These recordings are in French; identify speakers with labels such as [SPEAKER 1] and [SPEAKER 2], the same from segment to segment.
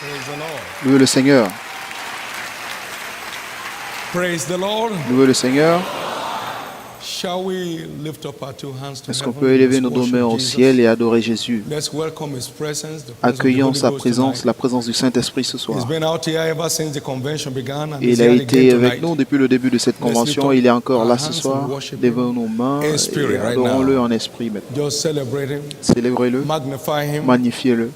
[SPEAKER 1] Praise the Lord.
[SPEAKER 2] Louez le Seigneur.
[SPEAKER 1] Praise the Lord.
[SPEAKER 2] Louez le Seigneur.
[SPEAKER 1] Shall we lift up our two hands to
[SPEAKER 2] Est-ce qu'on
[SPEAKER 1] heaven?
[SPEAKER 2] peut élever
[SPEAKER 1] Let's
[SPEAKER 2] nos deux
[SPEAKER 1] worship
[SPEAKER 2] mains au
[SPEAKER 1] Jesus.
[SPEAKER 2] ciel et adorer Jésus?
[SPEAKER 1] Let's welcome His presence, the presence of the
[SPEAKER 2] Accueillons
[SPEAKER 1] Holy
[SPEAKER 2] sa
[SPEAKER 1] Ghost
[SPEAKER 2] présence,
[SPEAKER 1] tonight.
[SPEAKER 2] la présence du Saint-Esprit ce
[SPEAKER 1] He's
[SPEAKER 2] soir.
[SPEAKER 1] been out here ever since the convention began, and
[SPEAKER 2] Et
[SPEAKER 1] he's
[SPEAKER 2] il a
[SPEAKER 1] here
[SPEAKER 2] été
[SPEAKER 1] again
[SPEAKER 2] avec
[SPEAKER 1] tonight.
[SPEAKER 2] nous depuis le début de cette convention. Il est encore là ce soir. Levons nos mains
[SPEAKER 1] In
[SPEAKER 2] et
[SPEAKER 1] spirit right
[SPEAKER 2] adorons-le
[SPEAKER 1] now.
[SPEAKER 2] en esprit maintenant.
[SPEAKER 1] Just celebrate Him,
[SPEAKER 2] Célébrez-le,
[SPEAKER 1] magnify Him.
[SPEAKER 2] magnifiez-le.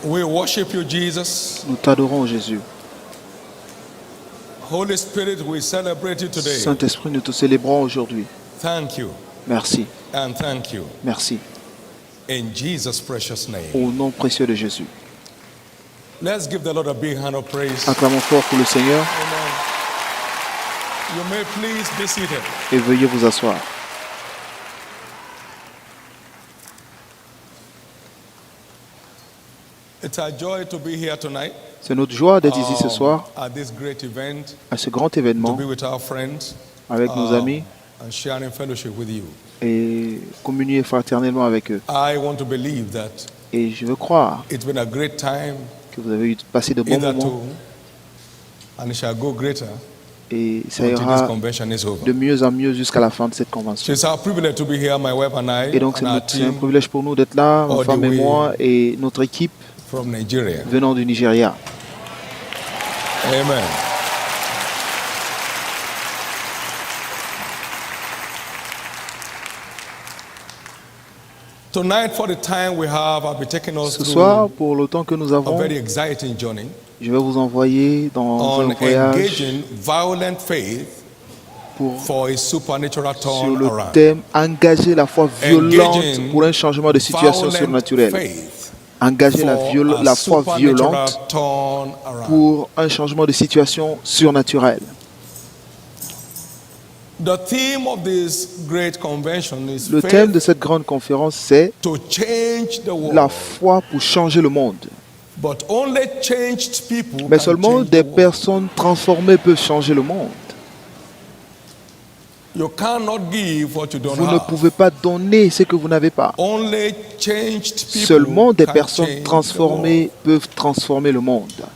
[SPEAKER 1] We worship you, Jesus.
[SPEAKER 2] Nous t'adorons, Jésus.
[SPEAKER 1] Holy Spirit, we celebrate you today.
[SPEAKER 2] Saint-Esprit, nous te célébrons aujourd'hui.
[SPEAKER 1] Thank you
[SPEAKER 2] Merci,
[SPEAKER 1] and thank you.
[SPEAKER 2] merci.
[SPEAKER 1] In Jesus' precious name.
[SPEAKER 2] Au nom précieux de Jésus.
[SPEAKER 1] Let's give the Lord a big hand of praise.
[SPEAKER 2] Acclamons fort pour le Seigneur
[SPEAKER 1] Amen. You may please be seated.
[SPEAKER 2] et veuillez vous asseoir.
[SPEAKER 1] It's a joy to be here tonight.
[SPEAKER 2] C'est notre joie d'être ici ce soir
[SPEAKER 1] At this great event,
[SPEAKER 2] à ce grand
[SPEAKER 1] to
[SPEAKER 2] événement
[SPEAKER 1] be with our friends
[SPEAKER 2] avec nos amis
[SPEAKER 1] and sharing fellowship with you.
[SPEAKER 2] et communier fraternellement avec eux.
[SPEAKER 1] I want to believe that
[SPEAKER 2] Et je veux croire
[SPEAKER 1] it's been a great time
[SPEAKER 2] que vous avez passé de bons moments
[SPEAKER 1] hitherto, and it shall go greater
[SPEAKER 2] et ça
[SPEAKER 1] until this
[SPEAKER 2] ira
[SPEAKER 1] convention is over.
[SPEAKER 2] de mieux en mieux jusqu'à la fin de cette convention.
[SPEAKER 1] So it's our privilege to be here, my wife and I,
[SPEAKER 2] Et donc
[SPEAKER 1] and our
[SPEAKER 2] c'est un
[SPEAKER 1] team
[SPEAKER 2] privilège pour nous d'être là, ma
[SPEAKER 1] all the
[SPEAKER 2] femme et
[SPEAKER 1] way
[SPEAKER 2] moi et notre équipe
[SPEAKER 1] from Nigeria.
[SPEAKER 2] venant du Nigeria.
[SPEAKER 1] Amen. Tonight, for the time we have, I'll be taking us
[SPEAKER 2] Ce soir,
[SPEAKER 1] through
[SPEAKER 2] pour le temps que nous
[SPEAKER 1] a
[SPEAKER 2] avons,
[SPEAKER 1] very exciting journey
[SPEAKER 2] je vais vous envoyer dans un
[SPEAKER 1] on
[SPEAKER 2] voyage
[SPEAKER 1] engaging violent faith
[SPEAKER 2] pour,
[SPEAKER 1] for a supernatural
[SPEAKER 2] sur
[SPEAKER 1] turn
[SPEAKER 2] le
[SPEAKER 1] around.
[SPEAKER 2] thème engager la foi violente
[SPEAKER 1] Engaging
[SPEAKER 2] pour un changement de situation
[SPEAKER 1] Violent
[SPEAKER 2] surnaturelle.
[SPEAKER 1] faith
[SPEAKER 2] Engager la,
[SPEAKER 1] for a
[SPEAKER 2] la foi
[SPEAKER 1] supernatural
[SPEAKER 2] violente
[SPEAKER 1] turn around.
[SPEAKER 2] pour un changement de situation surnaturelle.
[SPEAKER 1] The theme of this great convention is
[SPEAKER 2] Le thème de
[SPEAKER 1] faith
[SPEAKER 2] cette grande conférence, c'est
[SPEAKER 1] to change the world.
[SPEAKER 2] la foi pour changer le monde.
[SPEAKER 1] But only changed people
[SPEAKER 2] Mais
[SPEAKER 1] can
[SPEAKER 2] seulement
[SPEAKER 1] change
[SPEAKER 2] des
[SPEAKER 1] the world.
[SPEAKER 2] personnes transformées peuvent changer le monde.
[SPEAKER 1] You cannot give what you don't
[SPEAKER 2] Vous ne
[SPEAKER 1] have.
[SPEAKER 2] pouvez pas donner ce que vous n'avez pas.
[SPEAKER 1] Only changed people
[SPEAKER 2] Seulement des
[SPEAKER 1] can
[SPEAKER 2] personnes
[SPEAKER 1] change the
[SPEAKER 2] transformées peuvent transformer le monde.
[SPEAKER 1] world.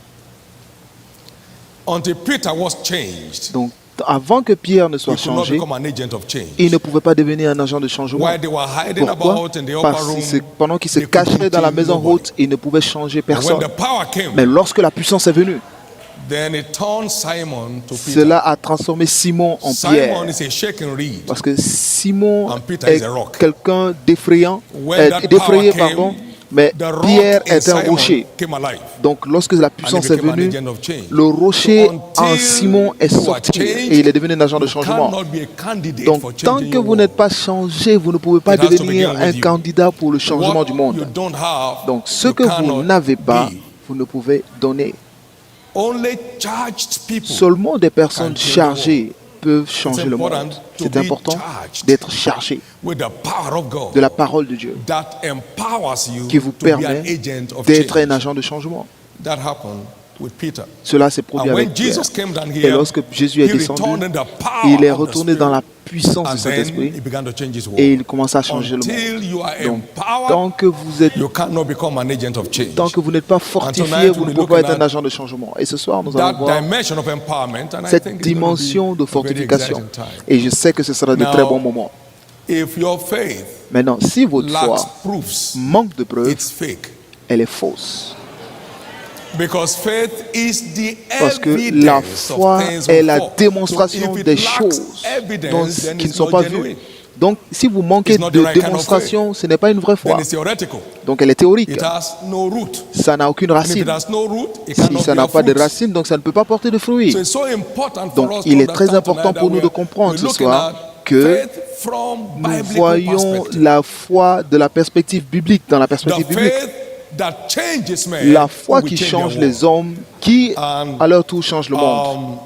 [SPEAKER 1] Until Peter was changed,
[SPEAKER 2] Donc, avant que Pierre ne
[SPEAKER 1] he
[SPEAKER 2] soit
[SPEAKER 1] could not
[SPEAKER 2] changé,
[SPEAKER 1] become an agent of change.
[SPEAKER 2] il ne pouvait pas devenir un agent de changement.
[SPEAKER 1] While they were hiding
[SPEAKER 2] Pourquoi?
[SPEAKER 1] about in the upper
[SPEAKER 2] Parce
[SPEAKER 1] room,
[SPEAKER 2] que pendant qu'il se
[SPEAKER 1] they could
[SPEAKER 2] cachait dans la
[SPEAKER 1] change
[SPEAKER 2] maison
[SPEAKER 1] nobody.
[SPEAKER 2] haute, il ne pouvait changer
[SPEAKER 1] And when
[SPEAKER 2] personne.
[SPEAKER 1] the power came,
[SPEAKER 2] Mais lorsque la puissance est venue,
[SPEAKER 1] then it turned Simon to Peter.
[SPEAKER 2] cela a transformé Simon en Pierre.
[SPEAKER 1] Simon is a shaken reed.
[SPEAKER 2] Parce que Simon
[SPEAKER 1] And Peter
[SPEAKER 2] est
[SPEAKER 1] is a rock.
[SPEAKER 2] quelqu'un d'effrayant,
[SPEAKER 1] When that
[SPEAKER 2] d'effrayé,
[SPEAKER 1] power came,
[SPEAKER 2] pardon, mais
[SPEAKER 1] The rock
[SPEAKER 2] Pierre
[SPEAKER 1] in
[SPEAKER 2] est un
[SPEAKER 1] Simon
[SPEAKER 2] rocher.
[SPEAKER 1] came alive.
[SPEAKER 2] Donc lorsque la
[SPEAKER 1] And he
[SPEAKER 2] puissance est
[SPEAKER 1] became an
[SPEAKER 2] venue,
[SPEAKER 1] agent of change.
[SPEAKER 2] le rocher
[SPEAKER 1] So
[SPEAKER 2] en
[SPEAKER 1] until
[SPEAKER 2] Simon est
[SPEAKER 1] you are
[SPEAKER 2] sorti
[SPEAKER 1] changed,
[SPEAKER 2] et il est devenu un agent de
[SPEAKER 1] you
[SPEAKER 2] changement.
[SPEAKER 1] cannot be a candidate
[SPEAKER 2] Donc
[SPEAKER 1] for
[SPEAKER 2] tant
[SPEAKER 1] changing
[SPEAKER 2] que
[SPEAKER 1] your
[SPEAKER 2] vous n'êtes
[SPEAKER 1] world.
[SPEAKER 2] pas changé, vous ne pouvez pas
[SPEAKER 1] It has to
[SPEAKER 2] devenir
[SPEAKER 1] begin
[SPEAKER 2] un
[SPEAKER 1] with you.
[SPEAKER 2] candidat pour le changement
[SPEAKER 1] What
[SPEAKER 2] du
[SPEAKER 1] you
[SPEAKER 2] monde.
[SPEAKER 1] don't have,
[SPEAKER 2] Donc ce
[SPEAKER 1] you
[SPEAKER 2] que vous
[SPEAKER 1] cannot
[SPEAKER 2] n'avez pas,
[SPEAKER 1] be.
[SPEAKER 2] vous ne pouvez donner.
[SPEAKER 1] Only charged people
[SPEAKER 2] Seulement des personnes
[SPEAKER 1] can change the
[SPEAKER 2] chargées peuvent changer le monde.
[SPEAKER 1] important to
[SPEAKER 2] C'est
[SPEAKER 1] be
[SPEAKER 2] important
[SPEAKER 1] charged
[SPEAKER 2] d'être chargé
[SPEAKER 1] with the power of God
[SPEAKER 2] de la parole de Dieu
[SPEAKER 1] that empowers you
[SPEAKER 2] qui vous
[SPEAKER 1] to be an
[SPEAKER 2] permet
[SPEAKER 1] agent of
[SPEAKER 2] d'être un
[SPEAKER 1] change.
[SPEAKER 2] agent de changement.
[SPEAKER 1] That happened with Peter.
[SPEAKER 2] Cela s'est produit
[SPEAKER 1] And when
[SPEAKER 2] avec Pierre.
[SPEAKER 1] Jesus came down
[SPEAKER 2] Et
[SPEAKER 1] here,
[SPEAKER 2] lorsque Jésus est
[SPEAKER 1] he
[SPEAKER 2] descendu,
[SPEAKER 1] returned in the power
[SPEAKER 2] il est
[SPEAKER 1] of the
[SPEAKER 2] retourné dans la
[SPEAKER 1] Spirit,
[SPEAKER 2] puissance du
[SPEAKER 1] and then
[SPEAKER 2] Saint-Esprit
[SPEAKER 1] he began to change his world.
[SPEAKER 2] et il commence à changer le monde.
[SPEAKER 1] Until you are
[SPEAKER 2] Donc,
[SPEAKER 1] empowered,
[SPEAKER 2] tant que vous êtes,
[SPEAKER 1] you cannot become an agent of change.
[SPEAKER 2] tant que vous n'êtes pas fortifié,
[SPEAKER 1] tonight
[SPEAKER 2] vous ne
[SPEAKER 1] we'll be
[SPEAKER 2] pouvez pas être
[SPEAKER 1] looking
[SPEAKER 2] un
[SPEAKER 1] at
[SPEAKER 2] agent de changement. Et ce soir, nous
[SPEAKER 1] That
[SPEAKER 2] allons voir
[SPEAKER 1] dimension of empowerment, and I
[SPEAKER 2] cette
[SPEAKER 1] think it's
[SPEAKER 2] dimension de
[SPEAKER 1] going to be a very
[SPEAKER 2] fortification.
[SPEAKER 1] exciting time.
[SPEAKER 2] Et je sais que ce sera de
[SPEAKER 1] Now,
[SPEAKER 2] très bons moments.
[SPEAKER 1] If your faith
[SPEAKER 2] Maintenant, si votre
[SPEAKER 1] lacks
[SPEAKER 2] foi
[SPEAKER 1] proofs,
[SPEAKER 2] manque de preuves,
[SPEAKER 1] it's fake.
[SPEAKER 2] elle est fausse.
[SPEAKER 1] Because faith is the
[SPEAKER 2] Parce que la
[SPEAKER 1] evidence
[SPEAKER 2] foi
[SPEAKER 1] of things
[SPEAKER 2] est la
[SPEAKER 1] hoped for.
[SPEAKER 2] démonstration
[SPEAKER 1] So if it
[SPEAKER 2] des
[SPEAKER 1] lacks
[SPEAKER 2] choses
[SPEAKER 1] evidence, then
[SPEAKER 2] qui ne
[SPEAKER 1] it's
[SPEAKER 2] sont
[SPEAKER 1] not
[SPEAKER 2] pas
[SPEAKER 1] genuine.
[SPEAKER 2] vues. Donc, si vous manquez
[SPEAKER 1] It's not the
[SPEAKER 2] de
[SPEAKER 1] right kind of
[SPEAKER 2] démonstration, ce n'est pas une vraie foi.
[SPEAKER 1] Then it's theoretical.
[SPEAKER 2] Donc, elle est théorique.
[SPEAKER 1] It has no root.
[SPEAKER 2] Ça n'a aucune
[SPEAKER 1] And if
[SPEAKER 2] racine.
[SPEAKER 1] it has no root, it
[SPEAKER 2] Si
[SPEAKER 1] cannot
[SPEAKER 2] ça
[SPEAKER 1] bear
[SPEAKER 2] n'a pas de
[SPEAKER 1] fruit.
[SPEAKER 2] racine, donc ça ne peut pas porter de fruits.
[SPEAKER 1] So it's so important for
[SPEAKER 2] Donc,
[SPEAKER 1] us
[SPEAKER 2] il
[SPEAKER 1] to
[SPEAKER 2] est très
[SPEAKER 1] understand
[SPEAKER 2] important
[SPEAKER 1] tonight
[SPEAKER 2] pour
[SPEAKER 1] that
[SPEAKER 2] nous de
[SPEAKER 1] we're
[SPEAKER 2] comprendre ce
[SPEAKER 1] looking
[SPEAKER 2] soir
[SPEAKER 1] at
[SPEAKER 2] que
[SPEAKER 1] faith from
[SPEAKER 2] nous
[SPEAKER 1] biblical
[SPEAKER 2] voyons
[SPEAKER 1] perspective.
[SPEAKER 2] la foi de la perspective biblique, dans la
[SPEAKER 1] The
[SPEAKER 2] perspective biblique.
[SPEAKER 1] faith that changes men
[SPEAKER 2] La foi
[SPEAKER 1] who will
[SPEAKER 2] qui
[SPEAKER 1] change
[SPEAKER 2] change
[SPEAKER 1] their
[SPEAKER 2] les hommes, qui à leur tour change le monde.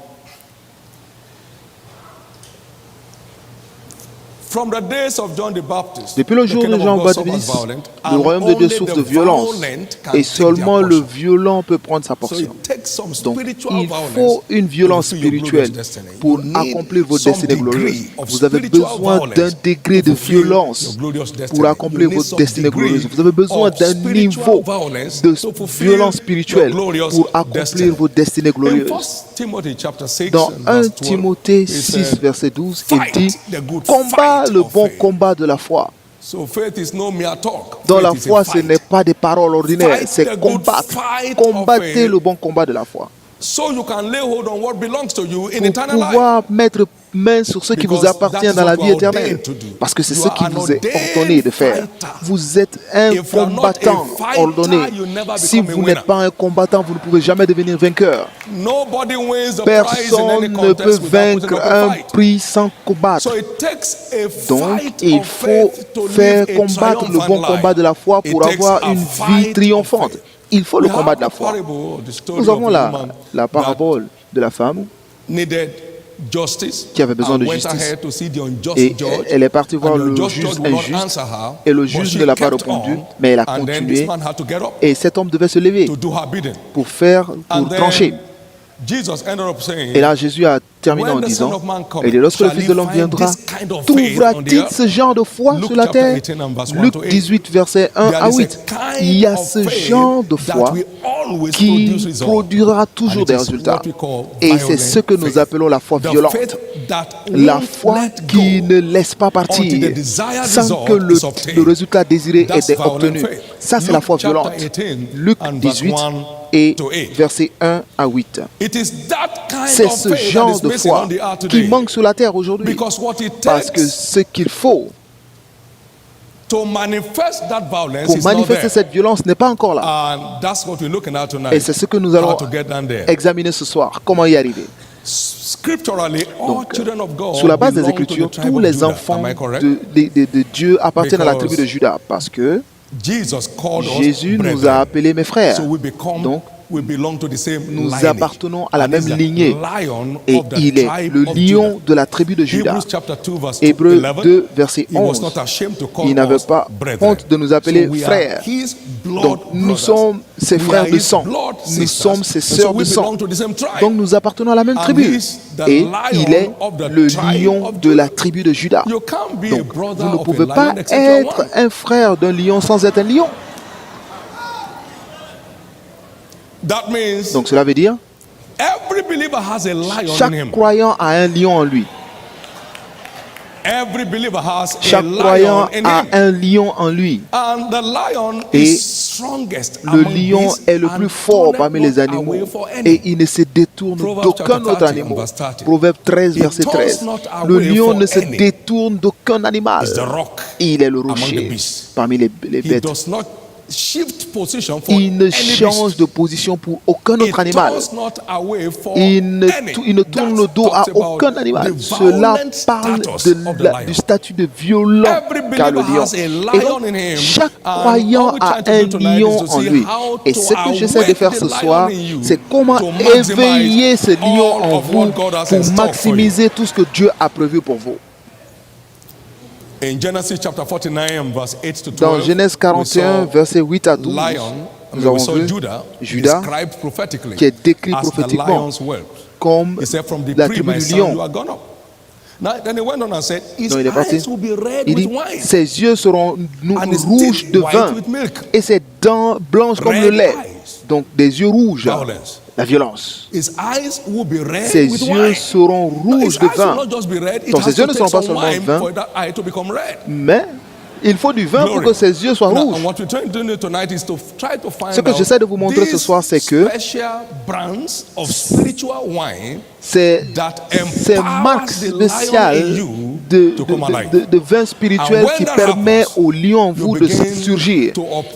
[SPEAKER 1] From the days of John the Baptist,
[SPEAKER 2] Depuis le
[SPEAKER 1] the
[SPEAKER 2] jour de
[SPEAKER 1] kingdom
[SPEAKER 2] Jean
[SPEAKER 1] of God suffers
[SPEAKER 2] Baptiste,
[SPEAKER 1] violence,
[SPEAKER 2] le
[SPEAKER 1] and
[SPEAKER 2] royaume de Dieu
[SPEAKER 1] only
[SPEAKER 2] souffre
[SPEAKER 1] the
[SPEAKER 2] de violence.
[SPEAKER 1] violent can
[SPEAKER 2] Et
[SPEAKER 1] take
[SPEAKER 2] seulement
[SPEAKER 1] their
[SPEAKER 2] le
[SPEAKER 1] portion.
[SPEAKER 2] violent peut prendre sa
[SPEAKER 1] So
[SPEAKER 2] portion.
[SPEAKER 1] it takes some
[SPEAKER 2] Donc,
[SPEAKER 1] spiritual
[SPEAKER 2] il
[SPEAKER 1] violence
[SPEAKER 2] faut une violence
[SPEAKER 1] to fulfill your
[SPEAKER 2] spirituelle
[SPEAKER 1] glorious destiny.
[SPEAKER 2] pour
[SPEAKER 1] You need
[SPEAKER 2] accomplir vos
[SPEAKER 1] some
[SPEAKER 2] destinées glorieuses.
[SPEAKER 1] degree of
[SPEAKER 2] Vous avez
[SPEAKER 1] spiritual
[SPEAKER 2] besoin d'un
[SPEAKER 1] violence
[SPEAKER 2] degré
[SPEAKER 1] to
[SPEAKER 2] de
[SPEAKER 1] fulfill your
[SPEAKER 2] violence
[SPEAKER 1] glorious destiny.
[SPEAKER 2] pour accomplir
[SPEAKER 1] You need
[SPEAKER 2] votre
[SPEAKER 1] some
[SPEAKER 2] destinée
[SPEAKER 1] degree
[SPEAKER 2] glorieuse. Vous avez besoin
[SPEAKER 1] of
[SPEAKER 2] d'un
[SPEAKER 1] spiritual
[SPEAKER 2] niveau
[SPEAKER 1] violence
[SPEAKER 2] de
[SPEAKER 1] to fulfill
[SPEAKER 2] violence
[SPEAKER 1] your
[SPEAKER 2] spirituelle
[SPEAKER 1] glorious
[SPEAKER 2] pour accomplir
[SPEAKER 1] destiny.
[SPEAKER 2] vos destinées
[SPEAKER 1] In
[SPEAKER 2] glorieuses.
[SPEAKER 1] 1 Timothy chapter 6
[SPEAKER 2] Dans
[SPEAKER 1] and
[SPEAKER 2] 1
[SPEAKER 1] verse 12,
[SPEAKER 2] Timothée
[SPEAKER 1] he
[SPEAKER 2] 6,
[SPEAKER 1] said,
[SPEAKER 2] verset 12, il
[SPEAKER 1] "Fight
[SPEAKER 2] dit
[SPEAKER 1] the good
[SPEAKER 2] combat
[SPEAKER 1] fight
[SPEAKER 2] le
[SPEAKER 1] of
[SPEAKER 2] bon
[SPEAKER 1] faith."
[SPEAKER 2] combat de la foi.
[SPEAKER 1] So faith is no mere talk.
[SPEAKER 2] Dans
[SPEAKER 1] Faith
[SPEAKER 2] la
[SPEAKER 1] is a
[SPEAKER 2] foi, ce
[SPEAKER 1] fight.
[SPEAKER 2] n'est pas des paroles ordinaires,
[SPEAKER 1] Fight
[SPEAKER 2] c'est
[SPEAKER 1] the good
[SPEAKER 2] combattre.
[SPEAKER 1] fight of
[SPEAKER 2] Combattez
[SPEAKER 1] faith.
[SPEAKER 2] le bon combat de la foi.
[SPEAKER 1] So you can lay hold on what belongs to you in
[SPEAKER 2] Pour
[SPEAKER 1] eternal life.
[SPEAKER 2] pouvoir mettre main sur ce qui vous
[SPEAKER 1] Because
[SPEAKER 2] appartient
[SPEAKER 1] that is
[SPEAKER 2] dans la
[SPEAKER 1] what
[SPEAKER 2] vie
[SPEAKER 1] you are
[SPEAKER 2] éternelle.
[SPEAKER 1] ordained to do.
[SPEAKER 2] Parce que c'est
[SPEAKER 1] You
[SPEAKER 2] ce
[SPEAKER 1] are
[SPEAKER 2] qui
[SPEAKER 1] an
[SPEAKER 2] vous est
[SPEAKER 1] ordained
[SPEAKER 2] ordonné de faire.
[SPEAKER 1] fighter.
[SPEAKER 2] Vous êtes un
[SPEAKER 1] If you are not
[SPEAKER 2] combattant
[SPEAKER 1] a fighter,
[SPEAKER 2] ordonné.
[SPEAKER 1] you never
[SPEAKER 2] Si
[SPEAKER 1] become a
[SPEAKER 2] vous
[SPEAKER 1] winner.
[SPEAKER 2] n'êtes pas un combattant, vous ne pouvez jamais devenir vainqueur.
[SPEAKER 1] Nobody wins the prize in
[SPEAKER 2] Personne
[SPEAKER 1] any
[SPEAKER 2] ne
[SPEAKER 1] contest
[SPEAKER 2] peut
[SPEAKER 1] without putting
[SPEAKER 2] vaincre
[SPEAKER 1] up a
[SPEAKER 2] un
[SPEAKER 1] fight.
[SPEAKER 2] prix sans combattre.
[SPEAKER 1] So it takes a
[SPEAKER 2] Donc,
[SPEAKER 1] fight
[SPEAKER 2] il
[SPEAKER 1] of
[SPEAKER 2] faut
[SPEAKER 1] faith to
[SPEAKER 2] faire
[SPEAKER 1] live a
[SPEAKER 2] combattre le
[SPEAKER 1] triumphant
[SPEAKER 2] bon
[SPEAKER 1] life.
[SPEAKER 2] combat de la foi
[SPEAKER 1] It
[SPEAKER 2] pour
[SPEAKER 1] takes
[SPEAKER 2] avoir
[SPEAKER 1] a
[SPEAKER 2] une
[SPEAKER 1] fight
[SPEAKER 2] vie
[SPEAKER 1] of
[SPEAKER 2] triomphante.
[SPEAKER 1] faith.
[SPEAKER 2] Il faut
[SPEAKER 1] We
[SPEAKER 2] le combat
[SPEAKER 1] have
[SPEAKER 2] de la
[SPEAKER 1] the
[SPEAKER 2] foi.
[SPEAKER 1] parable, the story
[SPEAKER 2] Nous avons
[SPEAKER 1] of the
[SPEAKER 2] la
[SPEAKER 1] woman
[SPEAKER 2] la parabole de la femme
[SPEAKER 1] needed justice
[SPEAKER 2] qui avait besoin
[SPEAKER 1] and
[SPEAKER 2] de
[SPEAKER 1] went
[SPEAKER 2] justice.
[SPEAKER 1] ahead to see the unjust
[SPEAKER 2] Et
[SPEAKER 1] judge.
[SPEAKER 2] elle est partie voir
[SPEAKER 1] And the
[SPEAKER 2] le
[SPEAKER 1] unjust
[SPEAKER 2] juge
[SPEAKER 1] judge would not
[SPEAKER 2] injuste
[SPEAKER 1] answer her,
[SPEAKER 2] et le
[SPEAKER 1] but
[SPEAKER 2] juge
[SPEAKER 1] she
[SPEAKER 2] ne l'a pas
[SPEAKER 1] kept
[SPEAKER 2] répondu,
[SPEAKER 1] on,
[SPEAKER 2] mais elle a
[SPEAKER 1] and then
[SPEAKER 2] continué.
[SPEAKER 1] this man had to get up
[SPEAKER 2] Et cet homme devait se lever
[SPEAKER 1] to do her bidding.
[SPEAKER 2] pour
[SPEAKER 1] And
[SPEAKER 2] trancher.
[SPEAKER 1] then Jesus ended up saying,
[SPEAKER 2] Et là, Jésus a terminé en
[SPEAKER 1] when the Son
[SPEAKER 2] disant,
[SPEAKER 1] of Man comes,
[SPEAKER 2] et lorsque le
[SPEAKER 1] shall
[SPEAKER 2] Fils
[SPEAKER 1] he
[SPEAKER 2] de l'homme
[SPEAKER 1] find
[SPEAKER 2] viendra,
[SPEAKER 1] this kind of faith on the
[SPEAKER 2] trouvera-t-il
[SPEAKER 1] earth?
[SPEAKER 2] ce genre de foi
[SPEAKER 1] Luke
[SPEAKER 2] sur la
[SPEAKER 1] chapter
[SPEAKER 2] terre?
[SPEAKER 1] 18 and verse 1
[SPEAKER 2] Luc
[SPEAKER 1] to 8.
[SPEAKER 2] 18, versets 1
[SPEAKER 1] There
[SPEAKER 2] à
[SPEAKER 1] is a
[SPEAKER 2] 8.
[SPEAKER 1] kind
[SPEAKER 2] Il y a
[SPEAKER 1] of
[SPEAKER 2] ce
[SPEAKER 1] faith
[SPEAKER 2] genre de
[SPEAKER 1] that
[SPEAKER 2] foi
[SPEAKER 1] will always
[SPEAKER 2] qui
[SPEAKER 1] produce results.
[SPEAKER 2] produira toujours
[SPEAKER 1] And
[SPEAKER 2] des
[SPEAKER 1] it is
[SPEAKER 2] résultats.
[SPEAKER 1] what we call
[SPEAKER 2] Et c'est ce que
[SPEAKER 1] violent
[SPEAKER 2] nous
[SPEAKER 1] faith.
[SPEAKER 2] appelons la foi
[SPEAKER 1] The
[SPEAKER 2] violente.
[SPEAKER 1] faith that
[SPEAKER 2] La
[SPEAKER 1] won't
[SPEAKER 2] foi
[SPEAKER 1] let
[SPEAKER 2] qui
[SPEAKER 1] go
[SPEAKER 2] ne laisse pas
[SPEAKER 1] until
[SPEAKER 2] partir
[SPEAKER 1] the desired
[SPEAKER 2] sans
[SPEAKER 1] result
[SPEAKER 2] que
[SPEAKER 1] is obtained.
[SPEAKER 2] le résultat désiré
[SPEAKER 1] That's
[SPEAKER 2] ait été
[SPEAKER 1] violent
[SPEAKER 2] obtenu.
[SPEAKER 1] faith.
[SPEAKER 2] Ça, c'est la
[SPEAKER 1] Luke
[SPEAKER 2] foi
[SPEAKER 1] chapter
[SPEAKER 2] violente.
[SPEAKER 1] 18
[SPEAKER 2] Luc
[SPEAKER 1] and verse
[SPEAKER 2] 18
[SPEAKER 1] 1
[SPEAKER 2] et
[SPEAKER 1] to 8.
[SPEAKER 2] versets 1 à 8.
[SPEAKER 1] It is that kind
[SPEAKER 2] C'est
[SPEAKER 1] of
[SPEAKER 2] ce
[SPEAKER 1] faith that
[SPEAKER 2] genre
[SPEAKER 1] is
[SPEAKER 2] de
[SPEAKER 1] missing
[SPEAKER 2] foi
[SPEAKER 1] on the earth
[SPEAKER 2] qui
[SPEAKER 1] today.
[SPEAKER 2] manque sur la terre aujourd'hui.
[SPEAKER 1] Because what it
[SPEAKER 2] Parce que
[SPEAKER 1] takes
[SPEAKER 2] ce qu'il faut
[SPEAKER 1] to manifest that violence
[SPEAKER 2] pour
[SPEAKER 1] is not
[SPEAKER 2] manifester
[SPEAKER 1] there.
[SPEAKER 2] cette violence n'est pas encore là.
[SPEAKER 1] And that's what we're looking at
[SPEAKER 2] Et
[SPEAKER 1] tonight.
[SPEAKER 2] c'est ce que nous
[SPEAKER 1] How
[SPEAKER 2] allons
[SPEAKER 1] to get down there.
[SPEAKER 2] examiner ce soir. Comment y arriver?
[SPEAKER 1] Scripturally, all
[SPEAKER 2] Donc,
[SPEAKER 1] children of God
[SPEAKER 2] sur la base des
[SPEAKER 1] belong to the
[SPEAKER 2] Écritures,
[SPEAKER 1] tribe
[SPEAKER 2] tous
[SPEAKER 1] of
[SPEAKER 2] les
[SPEAKER 1] Judah.
[SPEAKER 2] enfants
[SPEAKER 1] Am I correct?
[SPEAKER 2] de Dieu appartiennent à la tribu de
[SPEAKER 1] Because
[SPEAKER 2] Juda. Parce que
[SPEAKER 1] Jesus called
[SPEAKER 2] Jésus
[SPEAKER 1] us
[SPEAKER 2] nous a
[SPEAKER 1] brethren.
[SPEAKER 2] appelés mes frères.
[SPEAKER 1] So we become,
[SPEAKER 2] Donc,
[SPEAKER 1] we belong to the same
[SPEAKER 2] nous
[SPEAKER 1] lineage.
[SPEAKER 2] appartenons à la
[SPEAKER 1] And
[SPEAKER 2] même
[SPEAKER 1] he's the
[SPEAKER 2] lignée.
[SPEAKER 1] lion
[SPEAKER 2] Et
[SPEAKER 1] of the
[SPEAKER 2] il est
[SPEAKER 1] tribe
[SPEAKER 2] le
[SPEAKER 1] of
[SPEAKER 2] lion
[SPEAKER 1] Judah.
[SPEAKER 2] de la tribu de Juda.
[SPEAKER 1] Hebrews chapter 2 verse
[SPEAKER 2] Hébreux
[SPEAKER 1] 11.
[SPEAKER 2] 2, verset
[SPEAKER 1] He was
[SPEAKER 2] 11.
[SPEAKER 1] not ashamed to call
[SPEAKER 2] Il n'avait
[SPEAKER 1] us
[SPEAKER 2] pas
[SPEAKER 1] brethren.
[SPEAKER 2] honte de nous appeler
[SPEAKER 1] So we are
[SPEAKER 2] frères.
[SPEAKER 1] his blood
[SPEAKER 2] Donc, nous
[SPEAKER 1] brothers.
[SPEAKER 2] sommes ses
[SPEAKER 1] We
[SPEAKER 2] frères
[SPEAKER 1] are
[SPEAKER 2] de
[SPEAKER 1] his
[SPEAKER 2] sang.
[SPEAKER 1] blood
[SPEAKER 2] Nous
[SPEAKER 1] sisters.
[SPEAKER 2] sommes ses
[SPEAKER 1] And so
[SPEAKER 2] sœurs
[SPEAKER 1] we
[SPEAKER 2] de sang.
[SPEAKER 1] belong to the same tribe.
[SPEAKER 2] Donc, nous appartenons à la même
[SPEAKER 1] And
[SPEAKER 2] tribu.
[SPEAKER 1] he's the
[SPEAKER 2] Et
[SPEAKER 1] lion
[SPEAKER 2] il est
[SPEAKER 1] of the
[SPEAKER 2] le
[SPEAKER 1] tribe
[SPEAKER 2] lion
[SPEAKER 1] of
[SPEAKER 2] de la
[SPEAKER 1] Judah.
[SPEAKER 2] tribu de Juda.
[SPEAKER 1] You can't be a
[SPEAKER 2] Donc,
[SPEAKER 1] brother
[SPEAKER 2] vous ne
[SPEAKER 1] of
[SPEAKER 2] pouvez
[SPEAKER 1] a
[SPEAKER 2] pas
[SPEAKER 1] lion except you are
[SPEAKER 2] être
[SPEAKER 1] one.
[SPEAKER 2] un frère d'un lion sans être un lion.
[SPEAKER 1] That means
[SPEAKER 2] Donc, cela veut dire
[SPEAKER 1] every believer has a lion in
[SPEAKER 2] chaque
[SPEAKER 1] him.
[SPEAKER 2] croyant a un lion en lui.
[SPEAKER 1] Every believer has a
[SPEAKER 2] Chaque
[SPEAKER 1] lion
[SPEAKER 2] croyant
[SPEAKER 1] in
[SPEAKER 2] a
[SPEAKER 1] him.
[SPEAKER 2] un lion en lui.
[SPEAKER 1] And the lion
[SPEAKER 2] Et
[SPEAKER 1] is strongest
[SPEAKER 2] le
[SPEAKER 1] among
[SPEAKER 2] lion
[SPEAKER 1] beasts
[SPEAKER 2] est le
[SPEAKER 1] and
[SPEAKER 2] plus fort
[SPEAKER 1] turneth
[SPEAKER 2] parmi
[SPEAKER 1] not
[SPEAKER 2] les animaux
[SPEAKER 1] away for any.
[SPEAKER 2] et il ne se détourne
[SPEAKER 1] Proverbs
[SPEAKER 2] d'aucun
[SPEAKER 1] chapter
[SPEAKER 2] autre
[SPEAKER 1] 30
[SPEAKER 2] animal.
[SPEAKER 1] and verse 30.
[SPEAKER 2] Proverbe 13,
[SPEAKER 1] He
[SPEAKER 2] verset
[SPEAKER 1] turns
[SPEAKER 2] 13.
[SPEAKER 1] not
[SPEAKER 2] Le
[SPEAKER 1] away
[SPEAKER 2] lion
[SPEAKER 1] for
[SPEAKER 2] ne se
[SPEAKER 1] any.
[SPEAKER 2] détourne d'aucun animal.
[SPEAKER 1] Is the rock
[SPEAKER 2] Il est le
[SPEAKER 1] among the
[SPEAKER 2] rocher
[SPEAKER 1] beasts.
[SPEAKER 2] parmi les
[SPEAKER 1] He
[SPEAKER 2] bêtes.
[SPEAKER 1] does not shift position for
[SPEAKER 2] Il ne
[SPEAKER 1] any
[SPEAKER 2] change
[SPEAKER 1] beast.
[SPEAKER 2] de position pour aucun
[SPEAKER 1] He
[SPEAKER 2] autre animal.
[SPEAKER 1] turns not away for
[SPEAKER 2] Il ne
[SPEAKER 1] any.
[SPEAKER 2] tourne le dos
[SPEAKER 1] That
[SPEAKER 2] à
[SPEAKER 1] talks about
[SPEAKER 2] aucun animal.
[SPEAKER 1] the
[SPEAKER 2] Cela
[SPEAKER 1] violent
[SPEAKER 2] parle
[SPEAKER 1] status
[SPEAKER 2] de
[SPEAKER 1] of the lion.
[SPEAKER 2] du statut de violent
[SPEAKER 1] Every
[SPEAKER 2] qu'a le
[SPEAKER 1] believer
[SPEAKER 2] lion.
[SPEAKER 1] has a
[SPEAKER 2] Et
[SPEAKER 1] lion
[SPEAKER 2] donc,
[SPEAKER 1] in him.
[SPEAKER 2] chaque
[SPEAKER 1] And
[SPEAKER 2] croyant
[SPEAKER 1] all we're
[SPEAKER 2] a
[SPEAKER 1] trying to
[SPEAKER 2] un
[SPEAKER 1] do tonight
[SPEAKER 2] lion
[SPEAKER 1] is to
[SPEAKER 2] en
[SPEAKER 1] see
[SPEAKER 2] lui.
[SPEAKER 1] how
[SPEAKER 2] Et
[SPEAKER 1] to
[SPEAKER 2] ce que j'essaie de
[SPEAKER 1] awake
[SPEAKER 2] faire
[SPEAKER 1] the
[SPEAKER 2] ce
[SPEAKER 1] lion
[SPEAKER 2] soir,
[SPEAKER 1] in you
[SPEAKER 2] c'est comment
[SPEAKER 1] to maximize
[SPEAKER 2] éveiller ce lion
[SPEAKER 1] all
[SPEAKER 2] en
[SPEAKER 1] of
[SPEAKER 2] vous
[SPEAKER 1] what God has in
[SPEAKER 2] pour
[SPEAKER 1] store for
[SPEAKER 2] maximiser tout ce que Dieu a prévu pour vous.
[SPEAKER 1] In Genesis chapter 49 and verse 8 to 12,
[SPEAKER 2] Dans Genèse 41, versets 8 à 12,
[SPEAKER 1] lion,
[SPEAKER 2] nous avons vu
[SPEAKER 1] Judah described prophetically
[SPEAKER 2] qui est décrit
[SPEAKER 1] as the
[SPEAKER 2] prophétiquement
[SPEAKER 1] lion's whelp.
[SPEAKER 2] comme
[SPEAKER 1] He said, from the
[SPEAKER 2] la
[SPEAKER 1] pre,
[SPEAKER 2] tribu
[SPEAKER 1] my
[SPEAKER 2] du
[SPEAKER 1] son,
[SPEAKER 2] lion.
[SPEAKER 1] you are gone up. Now, then he went on and said, his
[SPEAKER 2] Donc il est parti.
[SPEAKER 1] eyes will be red
[SPEAKER 2] Il
[SPEAKER 1] with
[SPEAKER 2] dit,
[SPEAKER 1] wine,
[SPEAKER 2] ses yeux seront
[SPEAKER 1] and his
[SPEAKER 2] rouges
[SPEAKER 1] teeth
[SPEAKER 2] de
[SPEAKER 1] white
[SPEAKER 2] vin
[SPEAKER 1] with milk.
[SPEAKER 2] et ses dents blanches comme le
[SPEAKER 1] Red
[SPEAKER 2] lait.
[SPEAKER 1] eyes.
[SPEAKER 2] Donc des yeux rouges,
[SPEAKER 1] Violence.
[SPEAKER 2] la violence.
[SPEAKER 1] His eyes will be red
[SPEAKER 2] Ses
[SPEAKER 1] with
[SPEAKER 2] yeux
[SPEAKER 1] wine.
[SPEAKER 2] seront rouges
[SPEAKER 1] His
[SPEAKER 2] de
[SPEAKER 1] eyes will
[SPEAKER 2] vin.
[SPEAKER 1] not just be red, it
[SPEAKER 2] Donc
[SPEAKER 1] has
[SPEAKER 2] ses yeux
[SPEAKER 1] to
[SPEAKER 2] ne
[SPEAKER 1] take
[SPEAKER 2] sont pas
[SPEAKER 1] some
[SPEAKER 2] seulement
[SPEAKER 1] wine
[SPEAKER 2] vin,
[SPEAKER 1] for that eye to become red.
[SPEAKER 2] mais il faut du vin pour
[SPEAKER 1] Glory.
[SPEAKER 2] que ses yeux soient
[SPEAKER 1] Now,
[SPEAKER 2] rouges.
[SPEAKER 1] and what we're trying to do tonight is to try to find
[SPEAKER 2] Ce que
[SPEAKER 1] out
[SPEAKER 2] j'essaie de vous montrer ce
[SPEAKER 1] these
[SPEAKER 2] soir, c'est que
[SPEAKER 1] special brands of spiritual wine
[SPEAKER 2] C'est
[SPEAKER 1] that
[SPEAKER 2] ces
[SPEAKER 1] empowers
[SPEAKER 2] marques
[SPEAKER 1] the lion in
[SPEAKER 2] spéciales
[SPEAKER 1] you
[SPEAKER 2] de vin spirituel qui permet au lion en vous de surgir.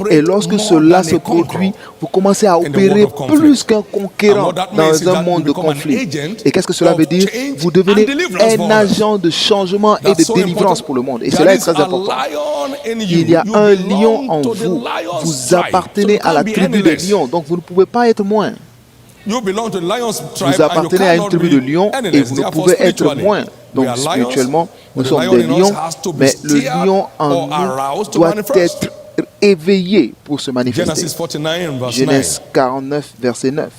[SPEAKER 2] Et lorsque cela se produit, vous commencez à opérer plus qu'un conquérant dans un monde de conflit. Et qu'est-ce que cela veut dire? Vous devenez un agent de changement et de délivrance pour le monde. Et cela est très important. Il y a un lion en vous. Vous appartenez à la tribu des lions, donc vous ne pouvez pas être moins. Vous appartenez à une tribu de lions et vous ne pouvez être moins. Donc spirituellement, nous sommes des lions, mais le lion en nous doit être éveillé pour se manifester. Genèse 49, verset 9.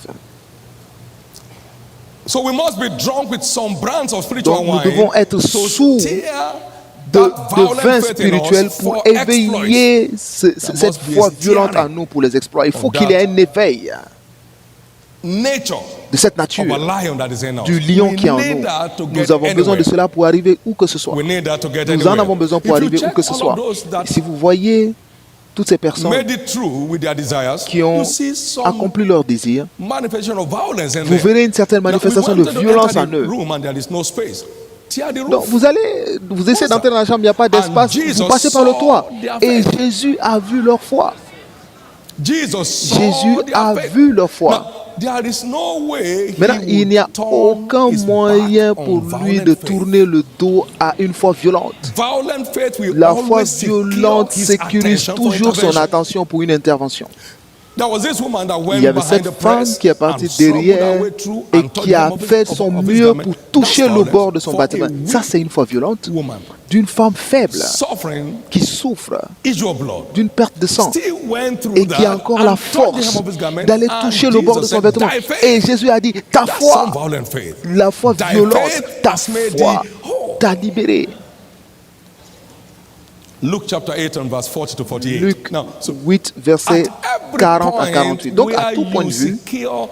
[SPEAKER 1] Donc
[SPEAKER 2] nous devons être sous de vin spirituel pour éveiller cette foi violente en nous pour les exploits. Il faut qu'il y ait un éveil de cette nature du lion qui est en nous. Nous avons besoin de cela pour arriver où que ce soit. Nous en avons besoin pour arriver où que ce soit. Si vous voyez toutes ces personnes qui ont accompli leurs désirs, vous verrez une certaine manifestation de violence en eux. Donc vous essayez d'entrer dans la chambre, il n'y a pas d'espace, vous passez par le toit. Et Jésus a vu leur foi. Jésus a vu leur foi. Maintenant, il n'y a aucun moyen pour lui de tourner le dos à une foi violente. La foi violente sécurise toujours son attention pour une intervention. Il y avait cette femme qui est partie derrière et qui a fait son mieux pour toucher le bord de son bâtiment. Ça, c'est une foi violente d'une femme faible qui souffre d'une perte de sang et qui a encore la force d'aller toucher le bord de son vêtement. Et Jésus a dit, ta foi, la foi violente, ta foi t'a libéré.
[SPEAKER 1] Luke chapter 8 and verse 40 to 48.
[SPEAKER 2] Luc 8, verset 40 à 48. Donc, à tout point de vue,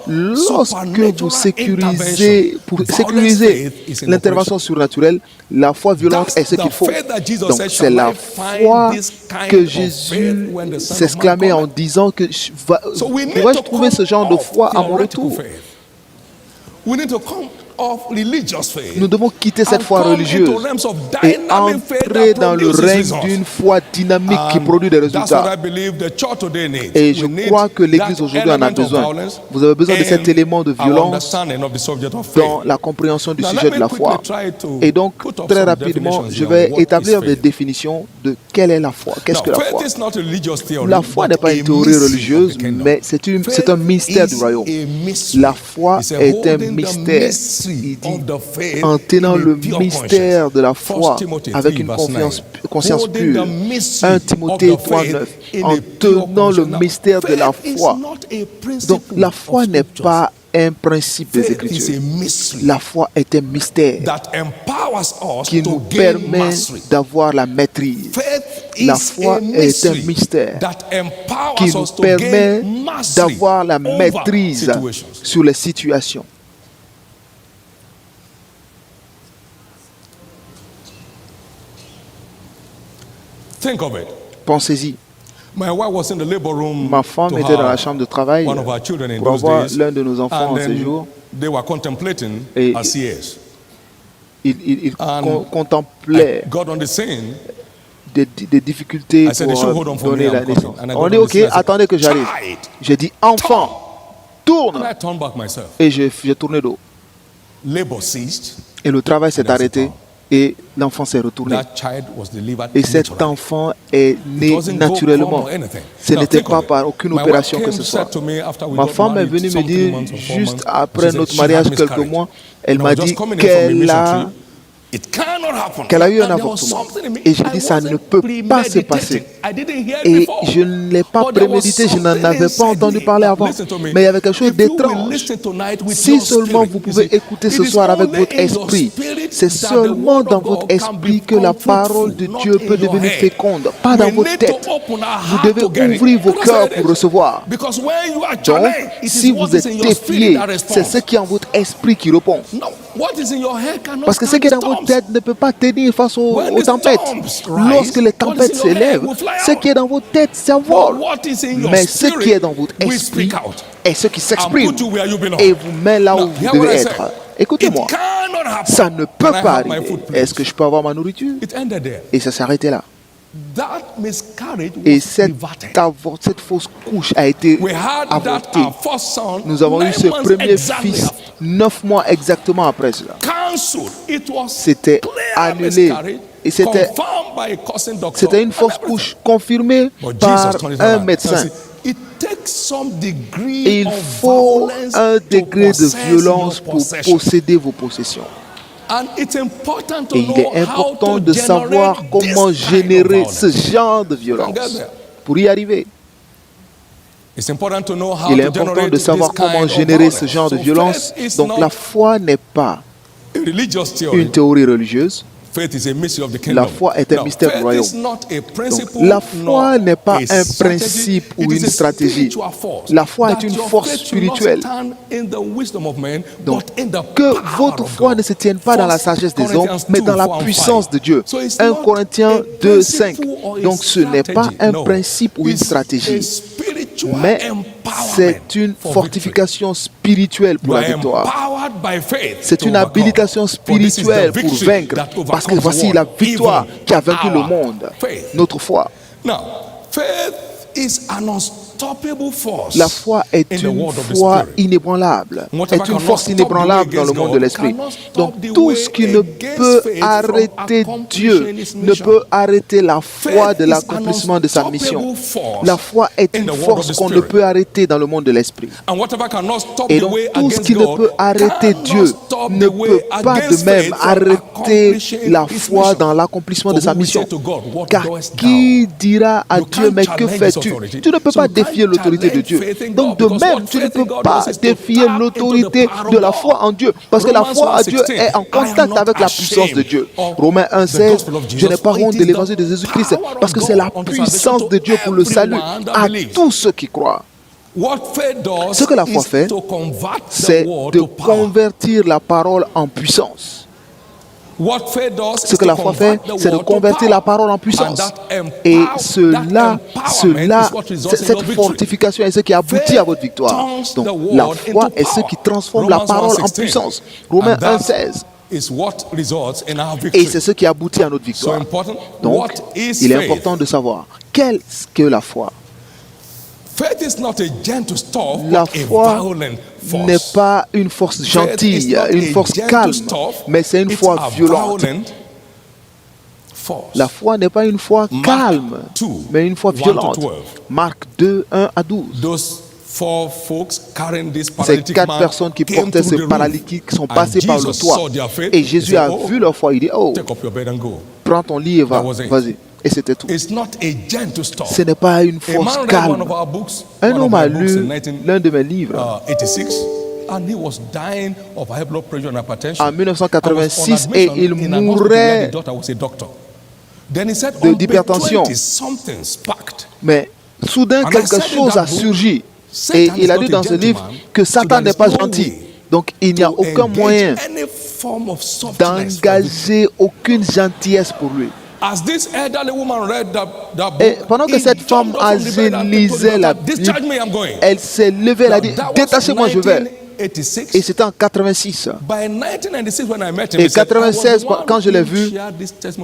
[SPEAKER 2] lorsque vous sécurisez, pour sécuriser l'intervention surnaturelle, la foi violente est ce qu'il faut. Donc, c'est la foi que Jésus s'exclamait en disant que pourrais-je trouver ce genre de foi à mon retour? Nous devons quitter cette foi religieuse et entrer dans le règne d'une foi dynamique qui produit des résultats. Et je crois que l'Église aujourd'hui en a besoin. Vous avez besoin de cet élément de violence dans la compréhension du sujet de la foi. Et donc, très rapidement, je vais établir des définitions de quelle est la foi. Qu'est-ce que la foi? La foi n'est pas une théorie religieuse, mais c'est un mystère du royaume. La foi est un mystère. Il dit, en tenant le mystère de la foi avec une conscience pure. 1 Timothée 3,9. En tenant le mystère de la foi. Donc la foi n'est pas un principe des Écritures. La foi est un mystère qui nous permet d'avoir la maîtrise. La foi est un mystère qui nous permet d'avoir la maîtrise sur les situations. Pensez-y. Ma femme était dans la chambre de travail pour avoir l'un de nos enfants en séjour. Et il contemplait des difficultés pour donner la naissance. On dit, ok, attendez que j'arrive. J'ai dit, enfant, tourne. Et j'ai tourné d'eau. Et le travail s'est arrêté. Et l'enfant s'est retourné. Et cet enfant est né naturellement. Ce n'était pas par aucune opération que ce soit. Ma femme est venue me dire, juste après notre mariage, quelques mois, elle m'a dit qu'elle a eu un avortement. Et j'ai dit, ça ne peut pas se passer. Et je ne l'ai pas prémédité, je n'en avais pas entendu parler avant. Mais il y avait quelque chose d'étrange. Si seulement vous pouvez écouter ce soir avec votre esprit, c'est seulement dans votre esprit que la parole de Dieu peut devenir féconde, pas dans votre tête. Vous devez ouvrir vos cœurs pour recevoir. Donc, si vous êtes défié, c'est ce qui est en votre esprit qui répond. Parce que ce qui est dans votre tête ne peut pas tenir face aux tempêtes. Lorsque les tempêtes s'élèvent, ce qui est dans votre tête s'envole. Mais ce qui est dans votre esprit est ce qui s'exprime et vous met là où vous devez être. Écoutez-moi, ça ne peut pas arriver. Est-ce que je peux avoir ma nourriture? Et ça s'est arrêté là. Et cette fausse couche a été avortée. Nous avons eu ce premier fils 9 mois exactement après cela. C'était annulé. Et c'était une fausse couche confirmée par un médecin. Et il faut un degré de violence pour posséder vos possessions. Et il est important de savoir comment générer ce genre de violence pour y arriver. Il est important de savoir comment générer ce genre de violence. Donc la foi n'est pas une théorie religieuse. La foi est un mystère du royaume. Donc, la foi n'est pas un principe ou une stratégie. La foi est une force spirituelle. Donc, que votre foi ne se tienne pas dans la sagesse des hommes, mais dans la puissance de Dieu. 1 Corinthiens 2:5. Donc, ce n'est pas un principe ou une stratégie, mais c'est une fortification spirituelle pour la victoire. C'est une habilitation spirituelle pour vaincre. Parce que voici la victoire qui a vaincu le monde. Notre foi. La foi est une foi inébranlable, est une force inébranlable dans le monde de l'esprit. Donc tout ce qui ne peut arrêter Dieu ne peut arrêter la foi de l'accomplissement de sa mission. La foi est une force qu'on ne peut arrêter dans le monde de l'esprit. Et donc tout ce qui ne peut arrêter Dieu ne peut pas de même arrêter la foi dans l'accomplissement de sa mission. Car qui dira à Dieu, mais que fais-tu? Tu ne peux pas défier l'autorité de Dieu. Donc de même, tu ne peux pas défier l'autorité de la foi en Dieu. Parce que la foi en Dieu est en contact avec la puissance de Dieu. Romains 1:16, je n'ai pas honte de l'évangile de Jésus-Christ parce que c'est la puissance de Dieu pour le salut à tous ceux qui croient. Ce que la foi fait, c'est de convertir la parole en puissance. Ce que la foi fait, c'est de convertir la parole en puissance. Et cette fortification est ce qui aboutit à votre victoire. Donc la foi est ce qui transforme la parole en puissance. Romains 1:16. Et c'est ce qui aboutit à notre victoire. Donc, il est important de savoir qu'est-ce que la foi. La foi n'est pas une force gentille, une force calme, mais c'est une foi violente. La foi n'est pas une foi calme, mais une foi violente. Marc 2:1-12. Ces 4 personnes qui portaient ce paralytique sont passées par le toit. Et Jésus a vu leur foi. Il dit, oh, prends ton lit et va, vas-y. Et c'était tout. Ce n'est pas une force calme. Un homme a lu l'un de mes livres en 1986 et il mourait d'hypertension. Mais soudain, quelque chose a surgi. Et il a dit dans ce livre que Satan n'est pas gentil. Donc il n'y a aucun moyen d'engager aucune gentillesse pour lui. Et pendant que cette femme âgée lisait la Bible, elle s'est levée, elle a dit, détachez-moi, je vais. Et c'était en 86. Et 96, quand je l'ai vu,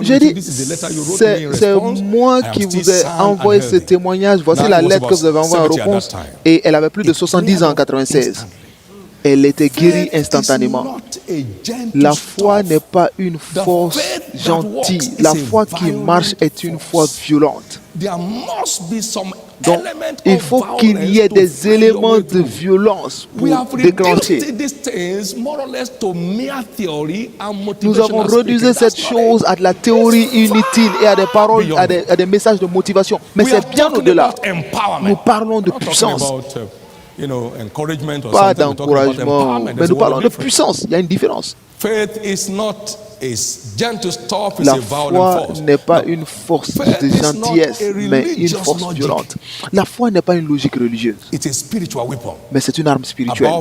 [SPEAKER 2] j'ai dit, c'est moi qui vous ai envoyé ce témoignage. Voici la lettre que vous avez envoyée en réponse. Et elle avait plus de 70 ans en 96. Elle était guérie instantanément. La foi n'est pas une force gentille. La foi qui marche est une foi violente. Donc, il faut qu'il y ait des éléments de violence pour déclencher. Nous avons réduit cette chose à de la théorie inutile et à des paroles, à des messages de motivation. Mais c'est bien au-delà. Nous parlons de puissance. Pas d'encouragement, mais nous parlons de puissance. Il y a une différence. La foi n'est pas une force de gentillesse, mais une force violente. La foi n'est pas une logique religieuse, mais c'est une arme spirituelle.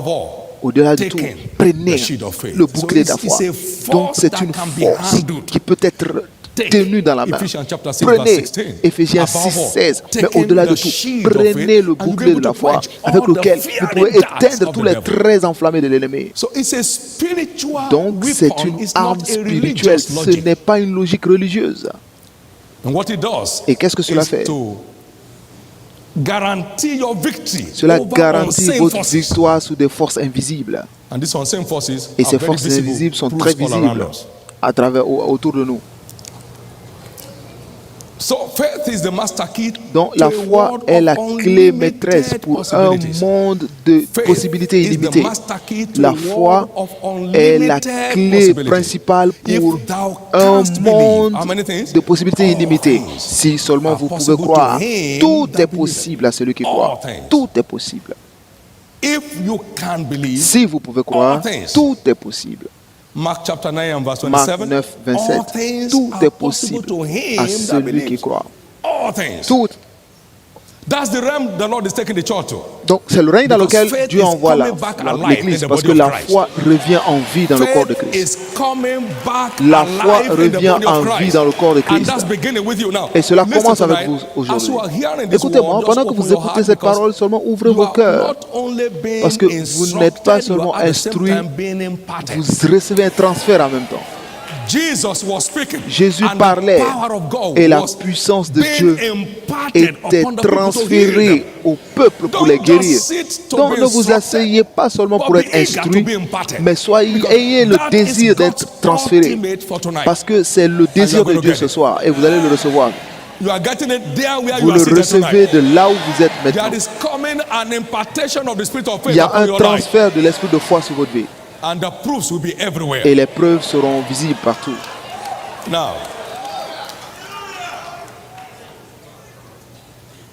[SPEAKER 2] Au-delà de tout, prenez le bouclier de la foi. Donc c'est une force qui peut être tenu dans la main. Prenez Éphésiens 6:16. Mais au-delà de tout, prenez le bouclier de la foi avec lequel vous pouvez éteindre tous les traits enflammés de l'ennemi. Donc c'est une arme spirituelle, ce n'est pas une logique religieuse. Et qu'est-ce que cela fait? Cela garantit votre victoire sur des forces invisibles. Et ces forces invisibles sont très visibles à travers, autour de nous. Donc la foi est la clé maîtresse pour un monde de possibilités illimitées. La foi est la clé principale pour un monde de possibilités illimitées. Si seulement vous pouvez croire, tout est possible à celui qui croit. Tout est possible. Si vous pouvez croire, tout est possible.
[SPEAKER 1] Marc 9,
[SPEAKER 2] 27. Tout est possible à celui qui croit. Tout. Donc c'est le règne dans lequel Dieu envoie l'Église, parce que la foi revient en vie dans le corps de Christ. La foi revient en vie dans le corps de Christ. Et cela commence avec vous aujourd'hui. Écoutez-moi, pendant que vous écoutez cette parole, seulement ouvrez vos cœurs. Parce que vous n'êtes pas seulement instruit, vous recevez un transfert en même temps. Jésus parlait et la puissance de Dieu était transférée au peuple pour les guérir. Donc ne vous asseyez pas seulement pour être instruit, mais ayez le désir d'être transféré. Parce que c'est le désir de Dieu ce soir et vous allez le recevoir. Vous le recevez de là où vous êtes maintenant. Il y a un transfert de l'esprit de foi sur votre vie.
[SPEAKER 1] And the proofs will be everywhere.
[SPEAKER 2] Et les preuves seront visibles partout.
[SPEAKER 1] Now,